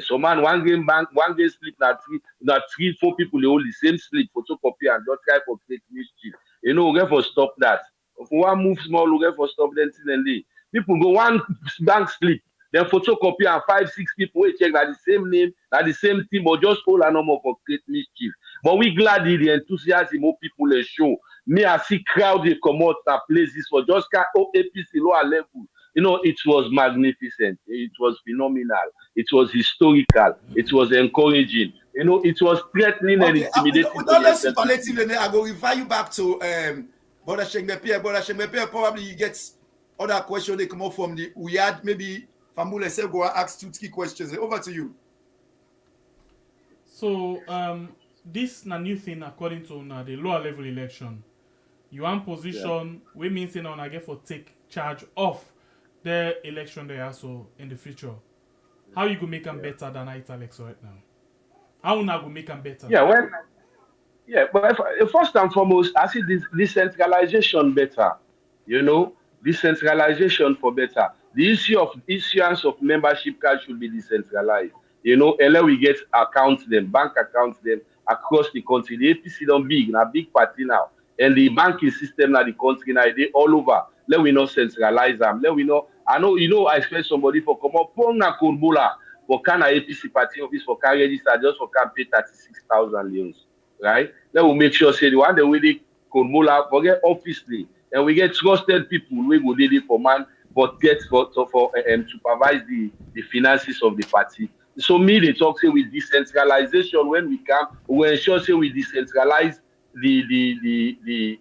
So man, one game slip, not three, four people, they hold the same slip, photocopy, and don't try for create mischief. We get for stop that. If one move small, we get for stop them then they. People go one bank slip, then photocopy and 5, 6 people we check that the same name, that the same team, but just hold a number for create mischief. But we glad the enthusiasm of people they show. Me, I see crowd they come out that places for just APC lower level. It was magnificent. It was phenomenal. It was historical. It was encouraging. It was threatening and intimidating. Without less superlative, I will invite you back to Brother Shengbe Pierre. Brother Shengbe Pierre, probably you get other questions they come up from the Uyad. Maybe Fambule said go and ask 2, 3 questions. Over to you. So this is a new thing according to the lower level election. You want position, we mean saying on I get for take charge of the election they are so in the future. How you go make them better than Alex right now? How you go make them better? But first and foremost, I see this decentralization better. Decentralization for better. The issue of issuance of membership cards should be decentralized. And we get accounts them, bank accounts them across the country. The APC don't big, a big party now. And the banking system now the country now they all over. Let we not centralize them. Let we not. I know I expect somebody for come up Pona Kurbola for can a APC party office for can register just for can pay 36,000 leons. Right? Let we make sure say the one the way they Kurbola forget obviously. And we get trusted people we go daily for man, but get for supervise the finances of the party. So me they talk say with decentralization when we come, we ensure say we decentralize the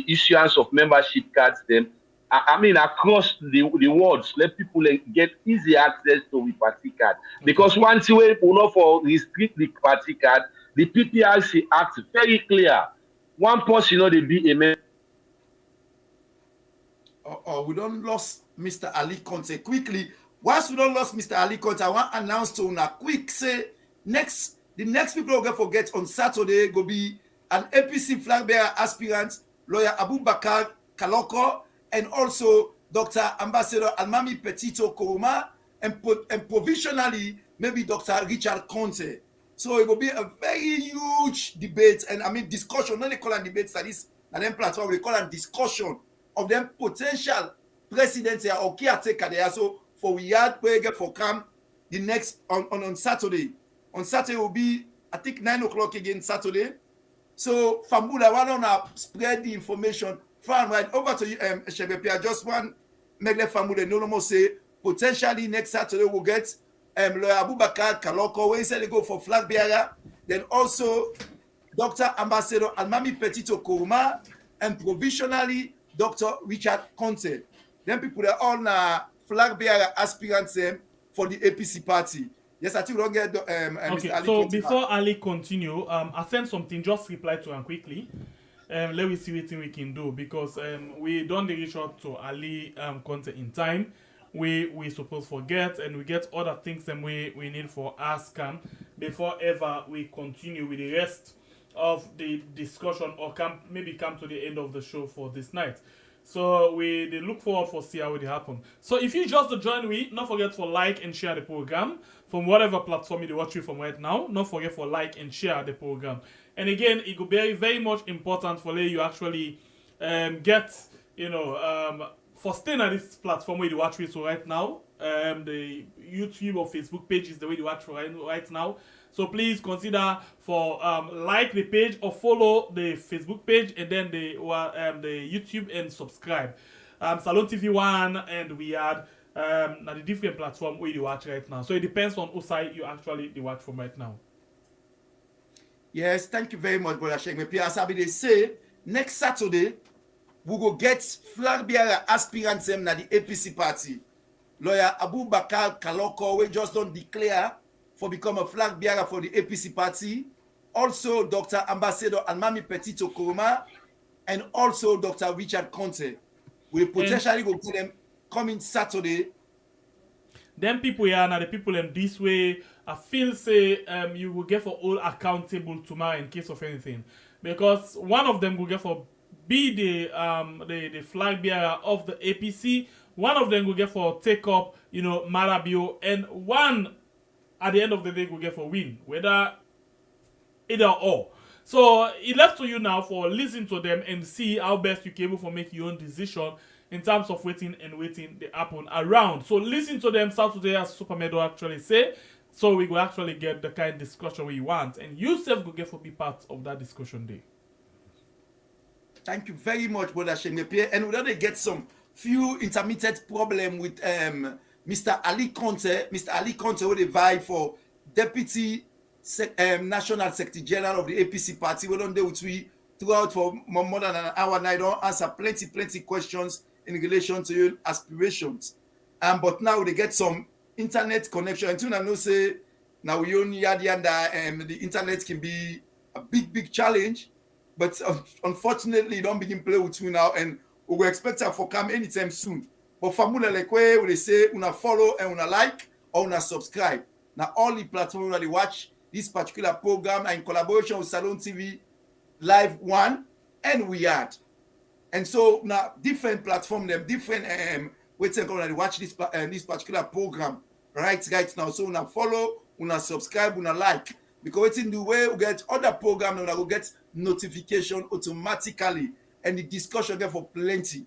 issuance of membership cards them. I mean across the world, let people get easy access to the party card. Because once you will for restrict the party card, the PPRC Act very clear. One person they be a member. We don't lost Mr. Ali Conte quickly. Once we don't lost Mr. Ali Conte, I want to announce to una quick say the next people we're going to forget on Saturday go be an APC flag bearer aspirant, lawyer Abubakar Kaloko, and also Dr. Ambassador Almami Petito Koroma, and provisionally maybe Dr. Richard Conte. So it will be a very huge debate, and I mean discussion, not they call it debates at this and then platform, we call it discussion of them potential presidents here or caretaker there. So for we had where get for come the next on Saturday. On Saturday will be I think 9 o'clock again Saturday. So Fambula, I want to spread the information. Fine, right over to you, Shebepi. I just want make let Fambula no more say potentially next Saturday we'll get lawyer Abubakar Kaloko when he said they go for flag bearer. Then also Dr. Ambassador Almami Petito Koroma and provisionally Dr. Richard Conte. Then people are all flag bearer aspirants for the APC party. Yes, I think we don't get Okay, Mr. Ali so Conte before back. Ali continue, I sent something, just reply to him quickly. Let me see what we can do because we don't reach out to Ali Conte in time. We suppose forget and we get other things that we need for ask before ever we continue with the rest of the discussion or maybe come to the end of the show for this night. So they look forward for see how it happen. So if you just join we, not forget for like and share the program from whatever platform you watch you from right now. Not forget for like and share the program. And again, it will be very much important for you actually get for staying at this platform where you watch me so right now. The YouTube or Facebook page is the way you watch for right now. So please consider for like the page or follow the Facebook page and then the YouTube and subscribe. Salon TV One and we had the different platform where you watch right now. So it depends on whose side you actually watch from right now. Yes, thank you very much, Brother Sheikh. As I they say, next Saturday, we go get flag bearer aspirants in the APC party. Lawyer Abu Bakar Kaloko, we just don't declare for become a flag bearer for the APC party. Also, Dr. Ambassador Almami Petito Kuruma, and also Dr. Richard Conte. We potentially go get them coming Saturday. Them people here now the people in this way, I feel say you will get for all accountable tomorrow in case of anything. Because one of them will get for be the flag bearer of the APC, one of them will get for take up, Marabio, and one at the end of the day will get for win. Whether either or. So it left to you now for listen to them and see how best you can able for make your own decision in terms of waiting the happen around. So listen to them Saturday as Supermedo actually say. So we will actually get the kind of discussion we want. And you self will get for be part of that discussion day. Thank you very much, Brother Shemepe. And we already get some few intermittent problem with Mr. Ali Conte. Mr. Ali Conte will vie for Deputy National Secretary General of the APC party. We don't do with we throughout for more than an hour and I don't answer plenty questions in relation to your aspirations. But now they get some internet connection. And I know say now we only had the internet can be a big challenge. But unfortunately, you don't begin play with you now, and we will expect her for come anytime soon. But Famula like where they say una follow and una like or una subscribe. Now all the platforms where they watch this particular program are in collaboration with Salon TV Live One and We Had. And so now different platform them different ways to watch this particular program right now. So una follow, una subscribe, una like. Because it's in the way we get other programs that will get notification automatically and the discussion get for plenty.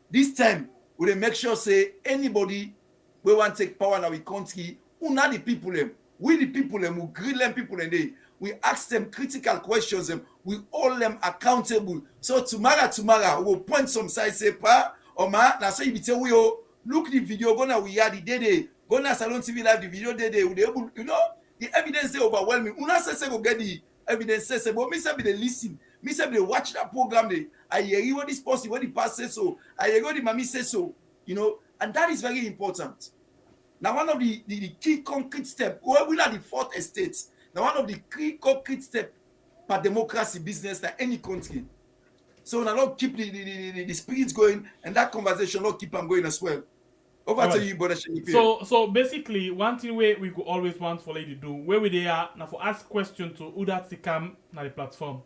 This time, we make sure say anybody we want to take power in our country, una the people them, we the people them, we grill them people and we ask them critical questions them, we hold them accountable. So tomorrow we'll point some side say pa or ma now say you tell we look the video gonna we had the day gonna Salon TV Live the video day we able the evidence is overwhelming. Una say go get the evidence say, but me say be the listen. Me say be the watch that program. I hear what this person, what the past says so. I hear what the mommy says so. And that is very important. Now, one of the key concrete steps, we are the fourth estate. Now, one of the key concrete steps for democracy business that any country. So now don't keep the spirits going, and that conversation don't keep them going as well. Over to you, Brother Shanipi. So basically, one thing we could always want for lady do, where we they are now for ask question to who that's come na the platform.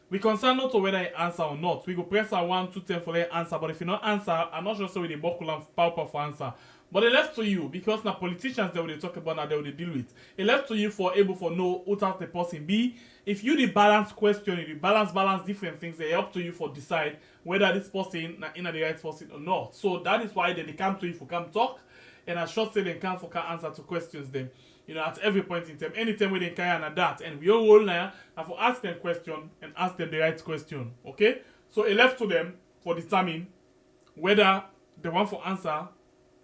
We concern not to whether I answer or not. We go press a 1, 2, 10 for the answer, but if you not answer, I'm not sure so with the buckle and power for answer. But it left to you because now politicians they will talk about now they will deal with. It left to you for able for know who that the person be. If you the balance question, you the balance different things, they help to you for decide whether this person in the right person or not. So that is why they come to you for come talk, and I should say they come for can answer to questions them. At every point in time, anytime we they carry on that, and we all now have to ask them question and ask them the right question. Okay, so it left to them for determine whether they want for answer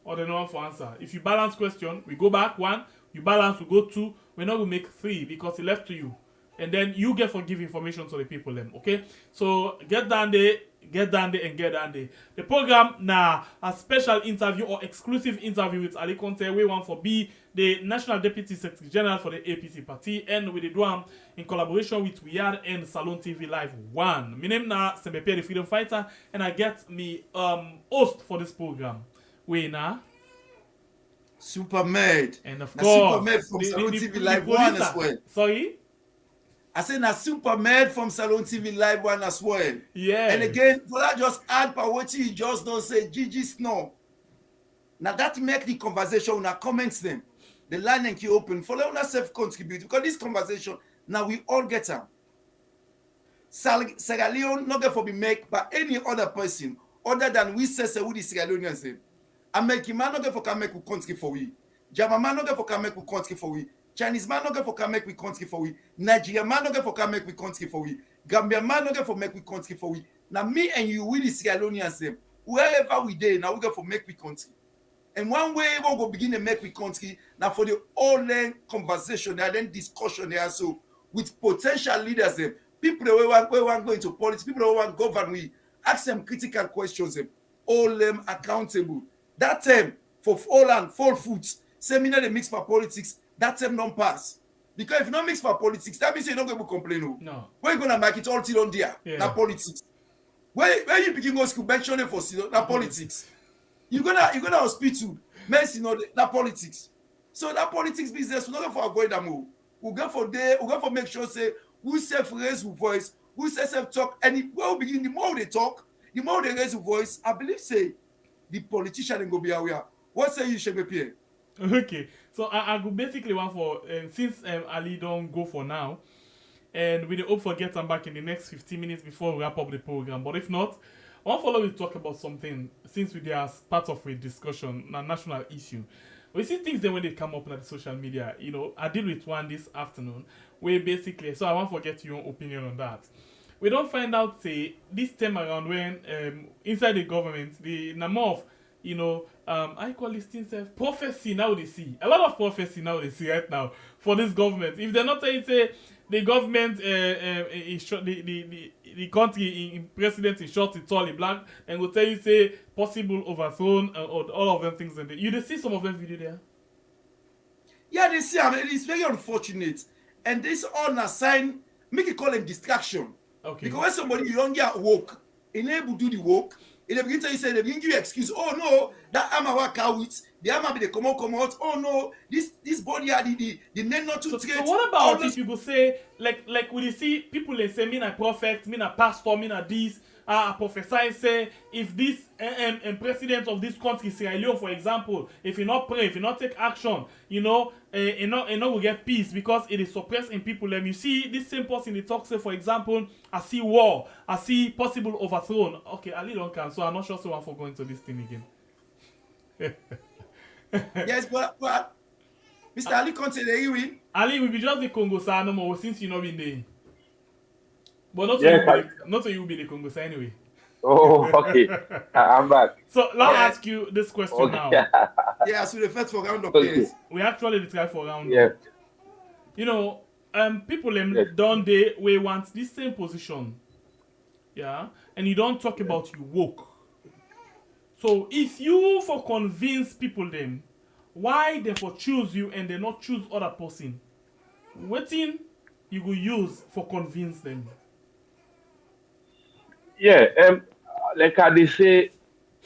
or they don't want for answer. If you balance question, we go back 1. You balance, we go 2. We're not going to make 3 because it left to you. And then you get for give information to the people then, okay? So get down there, get down there and get down there. The program now a special interview or exclusive interview with Ali Conte. We want for be the National Deputy Secretary General for the APC party, and we did one in collaboration with We Are and Salon TV Live 1. My name na Sebepe the Freedom Fighter, and I get me host for this program. We na Supermed. and of Na course Supermed from Salon TV the Live 1 producer. as well. Sorry? I said na Supermed from Salon TV Live 1 as well. Yeah. And again, for that just add by what you just don't say Gigi Snow. Now that make the conversation una comments them. The line and keep open. For let us self-contribute because this conversation now we all get them. Sierra Leone not get for be make by any other person other than we say who the Sierra Leoneans say. American man not get for come make we country for we. German man not get for come make we country for we. Chinese man not get for come make we country for we. Nigerian man not get for come make we country for we. Gambian man not get for make we country for we. Now me and you we the Sierra Leoneans say wherever we dey now we get for make we country. And one way we go begin to make we country now for the all-land conversation and then discussion there so with potential leaders them. People who want go into politics, people who want govern, we ask them critical questions, them, all them accountable. That time for all and full foods, seminar they mix for politics, that time don't pass. Because if you don't mix for politics, that means you're not going to complain. No. Where you gonna make it all till on there? Yeah. That politics. Where you begin go school, mention it for that politics. You're gonna hospital, medicine, that politics. So that politics business, we're not going for avoid that move. We'll go for there, we'll go for make sure say who self raise with voice, who self talk, and the begin, the more they talk, the more they raise with voice. I believe say the politician go be aware. What say you, Shebepe? Okay, so I go basically want for since Ali don't go for now, and we hope for get them back in the next 15 minutes before we wrap up the program. But if not, I want follow we talk about something since we are part of a discussion, a national issue. We see things then when they come up on the social media. You know, I did with one this afternoon where basically, so I want to get your opinion on that. We don't find out say this time around when inside the government the number of I call this thing prophecy now they see a lot of prophecy now they see right now for this government. If they're not saying say the government the country in president is short, it's tall, it's black, and will tell you say possible overthrown or all of them things. And you see some of them video there. Yeah, they see. I mean, it's very unfortunate, and this all a sign. Make it call them distraction. Okay. Because when somebody you don't get work, enable do the work. If they begin to say they begin give you excuse. Oh no, that arm I work out with. The arm be the come out. Oh no, this body are the name not to trade. So what about if you go say like when you see people they say me na prophet, me na pastor, me na this, I prophesy say if this president of this country, Sierra Leone for example, if you not pray, if you not take action, you know will get peace because it is suppressed in people. You see this same person they talk say for example, I see war, I see possible overthrown. Okay, Ali don't can, so I'm not sure so I'm for going to this thing again. Yes, but Mr. Ali Conte, they win. Ali will be just the Congo side no more since you know been there. But not so you will be the Congo side anyway. Oh, okay. I'm back. So let me ask you this question now. Yeah, so the first for round of Okay. players. We actually try for round. Yeah. You know, people Yes. don't they we want this same position. Yeah, and you don't talk about you woke. So if you for convince people them, why they for choose you and they not choose other person? What thing you go use for convince them? Yeah, like they say,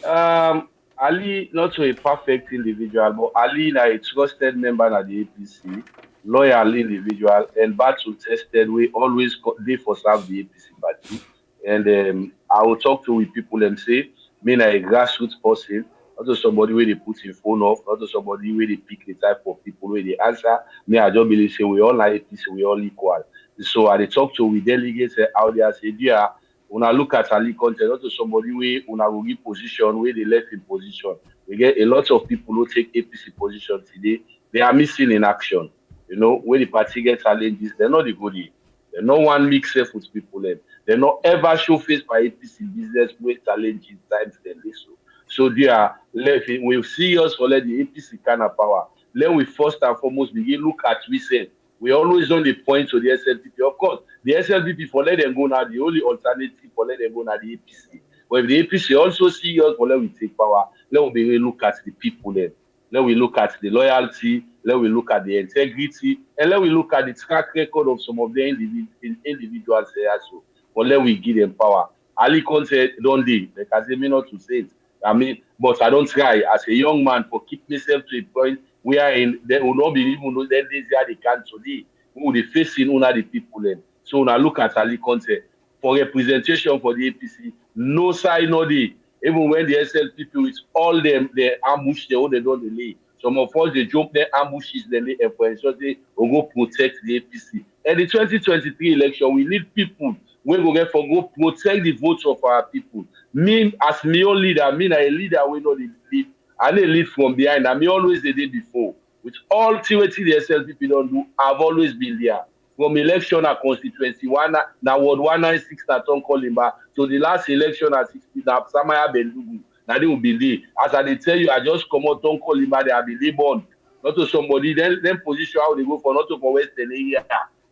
Ali not so a perfect individual, but Ali is a trusted member of the APC, loyal individual, and battle tested. We always dey for serve the APC party, and I will talk to with people and say, me na a grassroots person, not to somebody where they put in phone off, not to somebody where they pick the type of people where they answer. Me, I just believe say we all like APC, we all equal. So I dey talk to with delegates out there say, dear. When I look at Ali Conte, not to somebody where una will give position where they left in position. We get a lot of people who take APC position today. They are missing in action. You know, when the party gets challenges, they're not the goodie. They're not one mix safe with people. They're not ever show face by APC business with challenges times than this. So they are left. We see us for let the APC kind of power. Then we first and foremost begin look at recent. We always on the point to the SLPP. Of course, the SLPP for let them go now, the only alternative for let them go now the APC. But if the APC also serious, well, let we take power. Let we really look at the people then. Let we look at the loyalty. Let we look at the integrity, and let we look at the track record of some of the individuals there also. But let we give them power. Ali Conte don't do. Like I say, me not to say it. I mean, but I don't try as a young man for keep myself to a point where they will not be even know that this year they can today. We will be facing one of the people then. So when I look at Ali Conte for representation for the APC, no side, no day. Even when the SL people with all them, they ambush, they don't delay. Some of us, they jump their ambushes, then they ensure they will go protect the APC. And the 2023 election, we need people we go get for go protect the votes of our people. Me, as me own leader, me na a leader, we know the lead. I need lead from behind. I me always the day before. With all theory the SLP don't do, I've always been there. From election at constituency one, now ward 196 na Tom Kolimba, to the last election at 60 na Samaya Bendugu. Now they will be there. As I tell you, I just come out Tom Kolimba, they have been born. Not to somebody, then position how they go for, not to for Western area,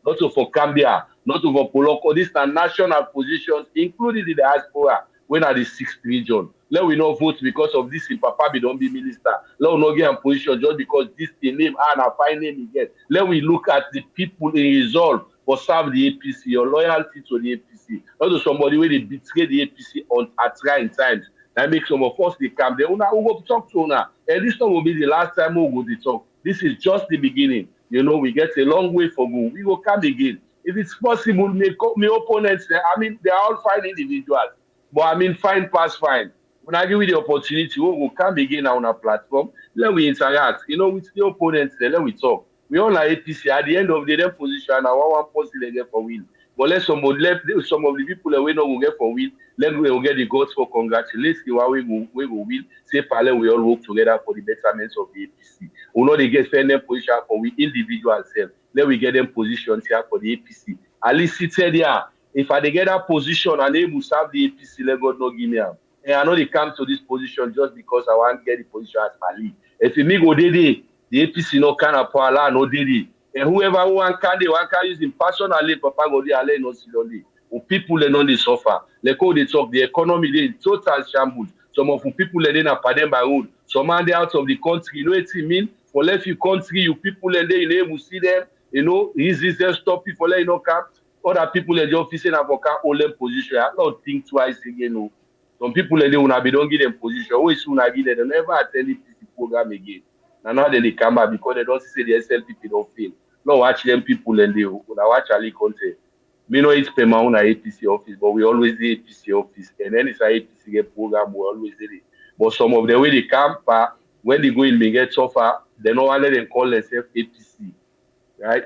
not to for Cambia, not to for Poloko. These are national positions, including the diaspora, when are the 6th region. Let we not vote because of this in Papa be don't be minister. Let we not get a position just because this the name and a fine name again. Let we look at the people in resolve for serve the APC, your loyalty to the APC. Not to somebody where they betray the APC at trying times. That makes some of us they come there. We go talk to now. And this one will be the last time we go to talk. This is just the beginning. You know, we get a long way for go. We will come again. If it's possible, my opponents, I mean, they are all fine individuals. But I mean, fine pass fine. When I give you the opportunity, we will come again on our platform. Let we interact. You know, with the opponents, let we talk. We all are APC. At the end of the day, position, I want one person they get for win. But let some of the people that we know will get for win. Let we will get the gods for congratulations. We will win. Say, Pale, we all work together for the betterment of the APC. We know they get fair position for we individual self. Let we get them positions here for the APC. At least sit there. If I get that position and they will serve the APC, let God not give me am. And I know they come to this position just because I want to get the position as Ali. If me go there, the APC no can apply, no there. And whoever one can use him personally, Papa go there, no silly. People they know they suffer. They call they talk, the economy they total shambles. Some of the people they na Padem by road. Some are they out of the country. You know what it mean? For left you country, you people they able to see them. You know, easy just stop people let you know come. Other people in the office and avocat hold them position. I don't think twice again. No. Some people in the don't give them position. Always soon I give them, they never attend the PC program again. And now they come back because they don't see the SLP don't fail. No watch them people in the when I watch Ali Conte. Me know it's permanent on APC office, but we always the APC office. And then it's a APC get program, we always did it. But some of the way they come back, when they go in, they get suffer, they don't let them call themselves APC. Right?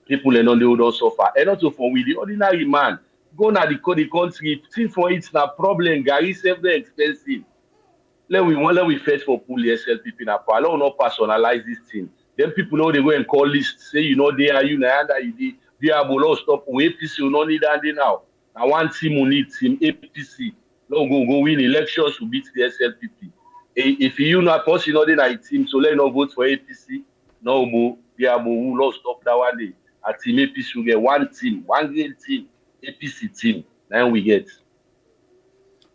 People they don't suffer. And also for we the ordinary man, go na the country, think for it's na problem, Gary self very expensive. Let we first for pull the SLP in a power. Let we not personalize this thing. Then people know they go and call lists, say you know they are you na you did. They are below stop. APC will not need that now. I want team will need team APC. No go win elections to beat the SLPP. If you not possible, you know they are team, so let not vote for APC. No more. They are will not stop that one day. A team APC will get one team, one great team, APC team. Then we get.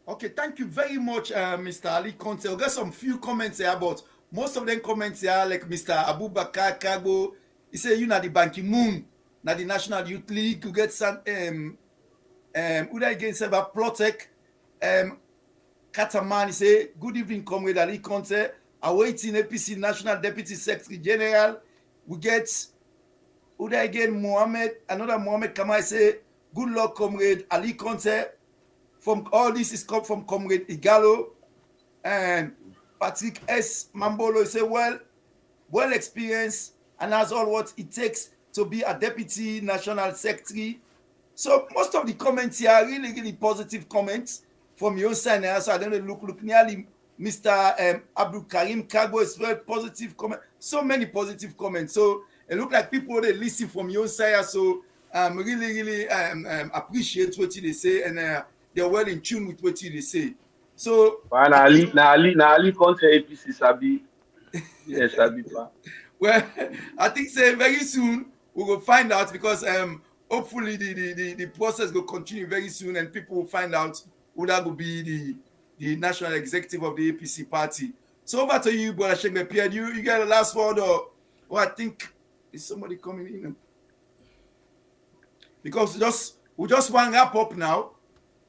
Okay, thank you very much, Mr. Ali Conte. I'll get some few comments here, but most of them comments here, like Mr. Abubakar Kago, he said, you know, the Ban Ki-moon, now the National Youth League, you get some, Uda again said about Plotek, Kataman, he say, good evening, Comrade Ali Conte, awaiting APC National Deputy Secretary General, we get Uda again, another Mohammed Kamai say, good luck, Comrade Ali Conte. From all this is come from Comrade Igalo and Patrick S. Mambolo say, well experienced and has all what it takes to be a deputy national secretary. So most of the comments here are really, really positive comments from your side. So I don't know, look nearly Mr. Abdul Karim Kago is very positive comment. So many positive comments. So it look like people they listen from your side. So really, really appreciate what they say and they're well in tune with what they say. So Ali Conte APC Sabi. Yes, Sabi. Well, I think say very soon we will find out because hopefully the process will continue very soon and people will find out who that will be the national executive of the APC party. So over to you, brother Shengbe Pierre. You get the last word, or I think is somebody coming in? Because we just want to wrap up now.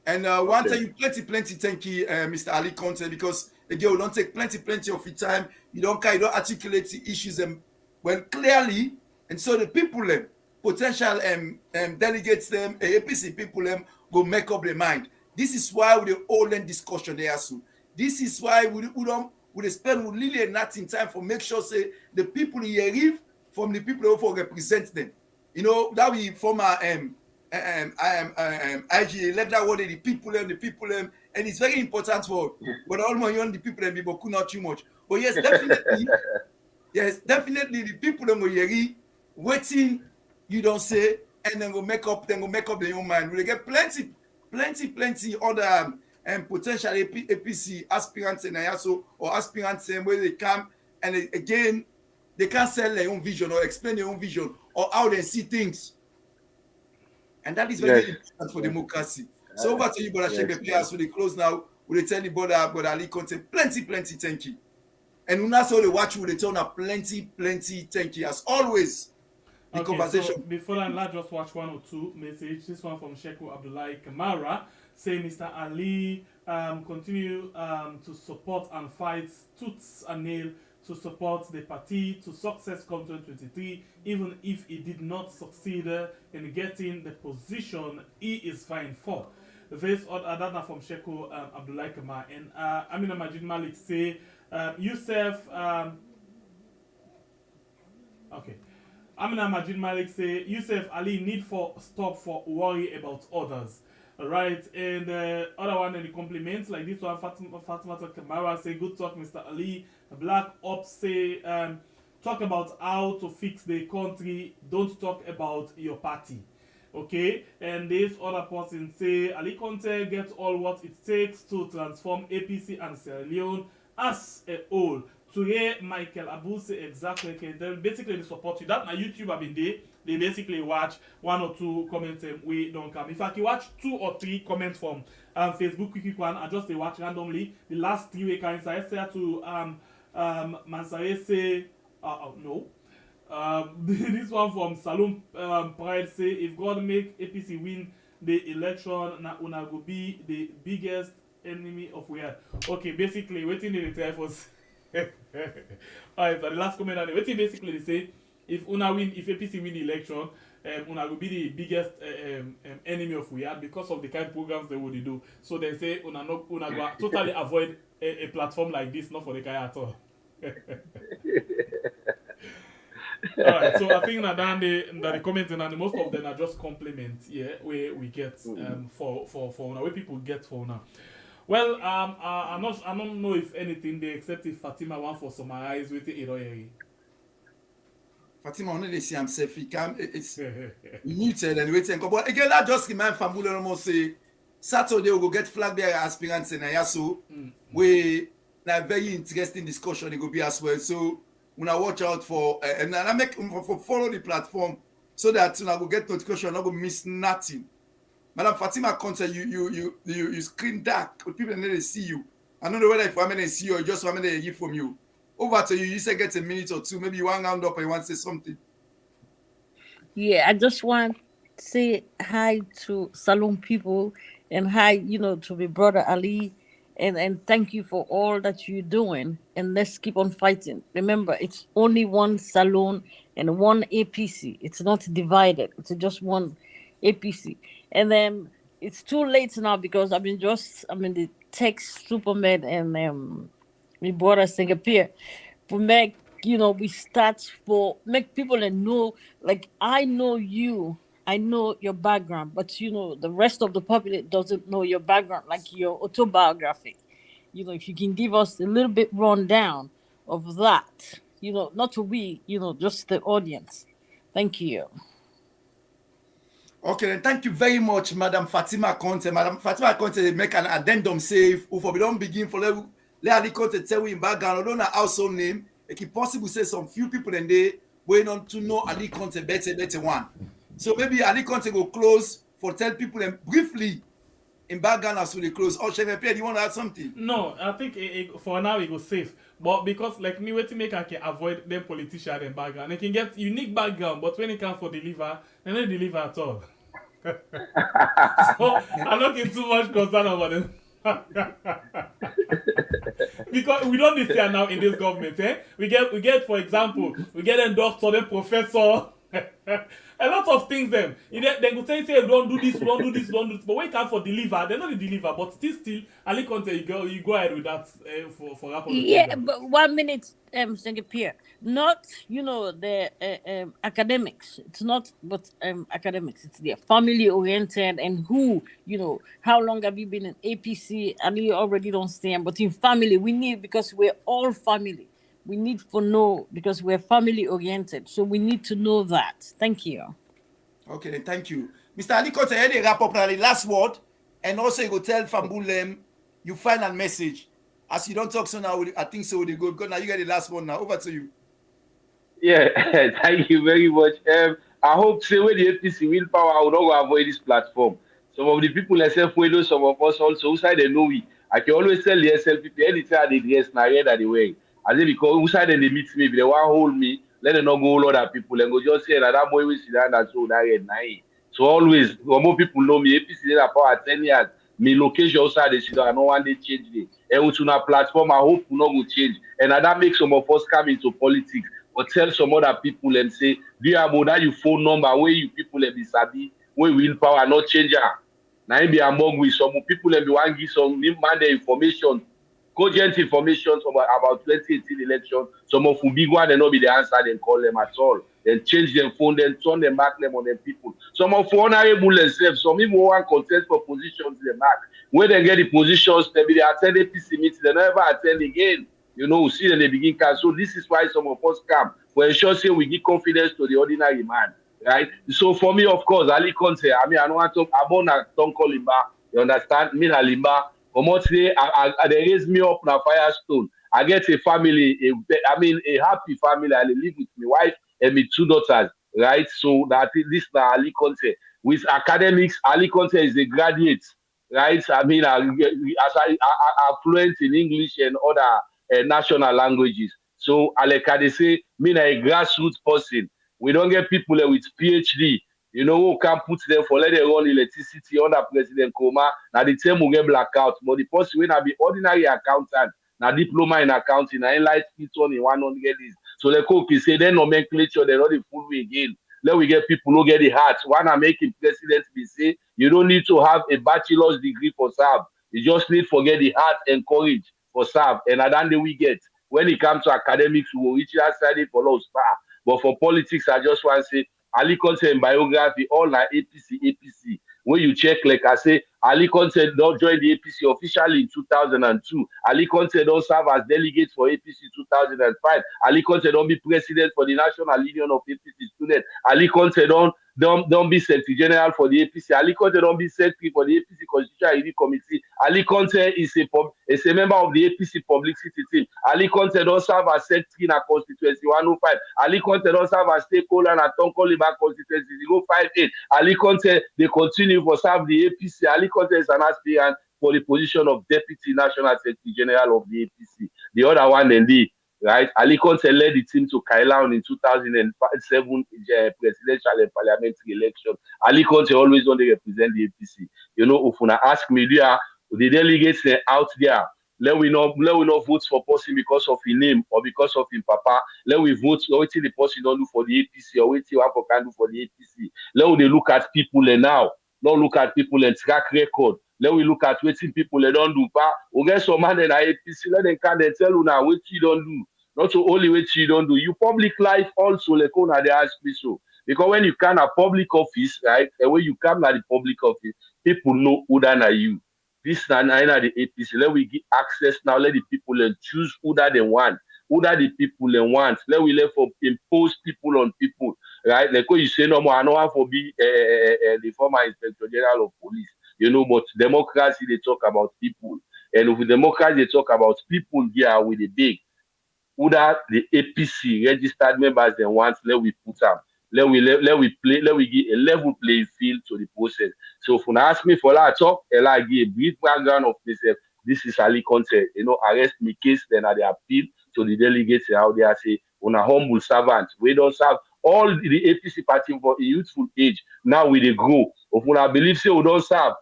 And one tell you plenty thank you, Mr. Ali Conte, because again, we don't take plenty of your time. You don't articulate the issues well clearly, and so the people potential delegates them, APC people go make up their mind. This is why we all in discussion there soon. This is why we spend really nothing time for make sure say the people here from the people who represent them. You know that we form our IG let that word the people and it's very important for but almost the people and people could not too much. But yes, definitely the people them will waiting you don't say and then go make up their own mind. We get plenty other potential APC aspirants and also or aspirants where they come and again they can sell their own vision or explain their own vision or how they see things. And that is very important for democracy. So over to you, brother Shengbe Pierre. So they close now. We tell the brother Ali Conte plenty thank you. And when I saw the watch, we tell now plenty thank you as always. The conversation. So before that, let's just watch one or two messages. This one from Sheku Abdullahi Kamara saying Mr. Ali continue to support and fight tooth and nail to support the party to success come 2023, even if he did not succeed in getting the position he is vying for. This other from Sheku Abdullahi Kamara and Amina Majid Malik say Yusuf Amina Majid Malik say Yusuf Ali need for stop for worry about others. Right, and other one in the compliments like this one, Fatima Kamara say good talk, Mr. Ali. Black Ops say talk about how to fix the country, don't talk about your party. Okay, and this other person say Ali Conte gets all what it takes to transform APC and Sierra Leone as a whole. Today, Michael Abu say exactly, okay, basically they support you. That my YouTube have been there. They basically watch one or two comments we don't come. In fact, you watch 2 or 3 comments from Facebook, quick one, and just they watch randomly. The last 3 weeks, I said to Mansare say, no. This one from Salom Pride say, if God make APC win the election, na una go be the biggest enemy of we are. Okay, basically, waiting the try for. Alright, so the last comment, waiting basically they say, if APC win the election, una will be the biggest enemy of we are because of the kind of programs they would do. So they say una go totally avoid a platform like this, not for the guy at all. Alright, so I think that the comments and most of them are just compliments, we get for una, where people get for now. Well, I don't know if anything they except if Fatima want for summarize with it. Fatima only they see himself. He can it's muted and waiting. But again, I just remind Family almost say Saturday we go get flag bearer aspirants in Ayaso. We na very interesting discussion it will be as well. So when I watch out for and I make for follow the platform so that when I go get notification, I not go miss nothing. Madam Fatima Conte, you screen dark. People need to see you. I don't know whether if I'm see you or just I'm hear from you. Over to you. You say get a minute or two. Maybe you want to round up and you want to say something. Yeah, I just want to say hi to Salon people and hi, to my brother Ali. And thank you for all that you're doing. And let's keep on fighting. Remember, it's only one Salon and one APC. It's not divided. It's just one APC. And then it's too late now because I'm in the text Superman and my brother Singapore for make we start for make people know, like I know you, I know your background, but the rest of the public doesn't know your background, like your autobiography. If you can give us a little bit rundown of that, not to we, just the audience. Thank you. Okay, then thank you very much, Madam Fatima Conte. Madam Fatima Conte make an addendum say, if we don't begin for let Ali Conte tell you in background, although not household name, it can possible say some few people in there waiting on to know Ali Conte better one. So maybe Ali Conte go close for tell people and briefly in background as we close. Oh, Chef Pierre, you want to add something? No, I think for now it goes safe. But because like me waiting make I can avoid them politician and background. They can get unique background, but when it comes for deliver, they don't deliver at all. So I'm not getting too much concern about them. Because we don't need to now in this government, eh? We get for example, we get a doctor, then professor, a lot of things them. They go say don't do this, don't do this, don't do this. But when it comes for deliver, they're not the deliver, but still Ali Conte, you go ahead with that for that. Yeah, but 1 minute, Mr. Pierre. Not, the academics. It's not, but academics. It's the family oriented and who, how long have you been in APC? And you already don't stand, but in family, we need, because we're all family. We need to know, because we're family oriented. So we need to know that. Thank you. Okay, thank you. Mr. Ali Conte, you wrap up now the last word, and also you go tell Fambulem your final message. As you don't talk so now, I think so they go, because now you get the last one now. Over to you. Yeah, thank you very much. I hope say when the APC win power, I will not go avoid this platform. Some of the people myself we know, some of us also outside they know we. I can always tell the SLPP anytime they dress now that they wear. As if because outside they meet me, if they want to hold me, let them not go all other people and go just say that boy will sit down and so that red nine. So always, more people know me. APC they are power 10 years. Me location outside they sit down. I don't want they change it. And with una platform, I hope we not go change. And that makes some of us come into politics. Or tell some other people and say, do you have that your phone number where you people be sabi, where will power not change her? Now be among with some people and be one give some man the information, cogent information about 2018 election. Some of them big one and not be the answer, then call them at all. Then change them phone, then turn them back them on them people. Some of honorable themselves, some people want contest for positions in the back. When they get the positions, they be attend APC meetings, they never attend again. See in the beginning. So this is why some of us come. For sure, say we give confidence to the ordinary man, right? So for me, of course, Ali Conte, I don't want to talk about Tonko Limba. You understand? Me na Limba. They raise me up na Firestone. I get a family, a happy family. I live with my wife and my 2 daughters, right? So that this na Ali Conte. With academics, Ali Conte is a graduate, right? As I fluent in English and other national languages. So, like they say, me a grassroots person. We don't get people with PhD, who can put them for let them run electricity under President Koma. Now the term will get blackout. But the person will not be ordinary accountant, now diploma in accounting, now light fit on in 100 this. So like okay, say then nomenclature, they're not the full way again. Let we get people who get the heart. One are making president be say, you don't need to have a bachelor's degree for serve. You just need to get the heart and courage for serve, and at the end we get when it comes to academics, we will reach that side for those far. But for politics, I just want to say Ali Conte and biography, all like APC. When you check, like I say, Ali Conte don't join the APC officially in 2002. Ali Conte don't serve as delegate for APC 2005. Ali Conte don't be president for the National Union of APC students. Ali Conte don't be secretary general for the APC. Ali Conte don't be secretary for the APC Constitutional Review Committee. Ali Conte is a member of the APC publicity team. Ali Conte don't serve as secretary in a constituency 105. Ali Conte don't serve as stakeholder in a Tonko Limba constituency 058. Ali Conte, they continue for serve the APC. Ali Conte is an aspirant for the position of Deputy National Secretary General of the APC. The other one, indeed, right? Ali Conte led the team to Kailaun in 2007 presidential and parliamentary election. Ali Conte always only represent the APC. If you ask me, the delegates out there, let we not vote for person because of his name or because of his papa. Let we vote waiting the person don't do for the APC or waiting what can do for the APC. Let we look at people and now, not look at people and track record. Let we look at waiting people they don't do. We get some man in the APC, let them come and tell you now what you don't do. Not to only what you don't do. You public life also, like they ask me so. Because when you come at public office, right, and when you come at the public office, people know who than are you. This is not the APC. Let we give access now. Let the people choose who that they want. Who that the people they want. Let we let for impose people on people. Right? Like what you say, no more. I don't want to be the former Inspector General of Police. But democracy, they talk about people. And with democracy, they talk about people here with the big. Who that the APC registered members they want, let we put them. let we give a level playing field to the process. So if you ask me for that talk, I give a brief background of myself. This is Ali Conte. Arrest me case, then I appeal to the delegates out there say, on a humble servant. We don't serve all the APC party for a youthful age. Now we they grow. If I believe say we don't serve,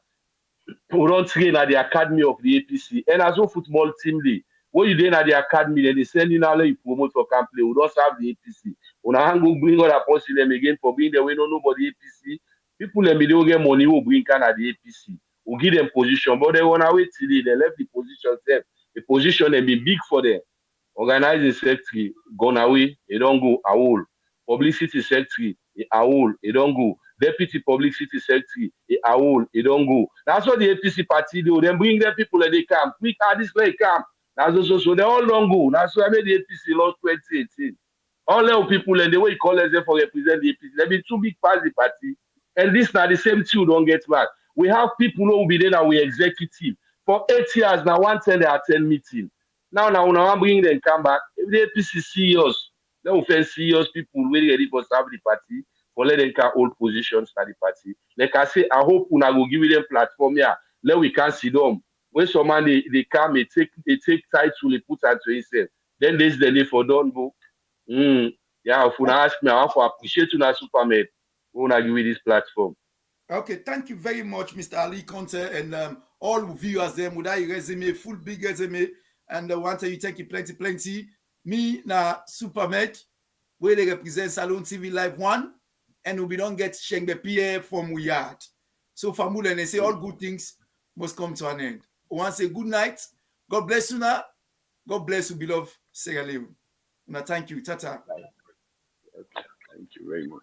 we don't train at the academy of the APC. And as a football team, when you then at the academy, then they send you now you promote for camp play. We don't serve the APC. When I go bring all that post them again for being there, we don't know about the APC. People let me don't get money who bring can at the APC. We give them position, but they wanna wait till they left the position self. The position they be big for them. Organizing secretary gone away, they don't go a whole. Publicity secretary, a whole, they don't go. Deputy publicity secretary, a whole, they don't go. That's what the APC party do. Then bring them people and they come. Quick, this way come. That's also so they all don't go. That's why I made the APC lost 2018. All the people and the way you call them for represent the APC, they be too big past the party. And this now the same two don't get back. We have people who will be there now, we executive. For 8 years now, one time they attend meeting. Now, I'm bringing them come back. If the APC serious, they will find serious people really ready for serve the party, for let them can hold positions at the party. Like I say, I hope we will give them platform here. Let we can see them. When someone they come, they take title, they put into himself. Then there's the day for don't go. Yeah, if you ask me, I want to appreciate you now, Superman. We want to give you this platform. Okay, thank you very much, Mr. Ali Conte, and all viewers them with that resume, full big resume, and one time you take it plenty. Me na Supermed, where they represent Salon TV Live 1, and we don't get Shengbe Pierre from Yard. So Famul and they say all good things must come to an end. I want to say good night. God bless you now. God bless you, beloved Sierra Leone. Thank you. Tata. Thank you very much.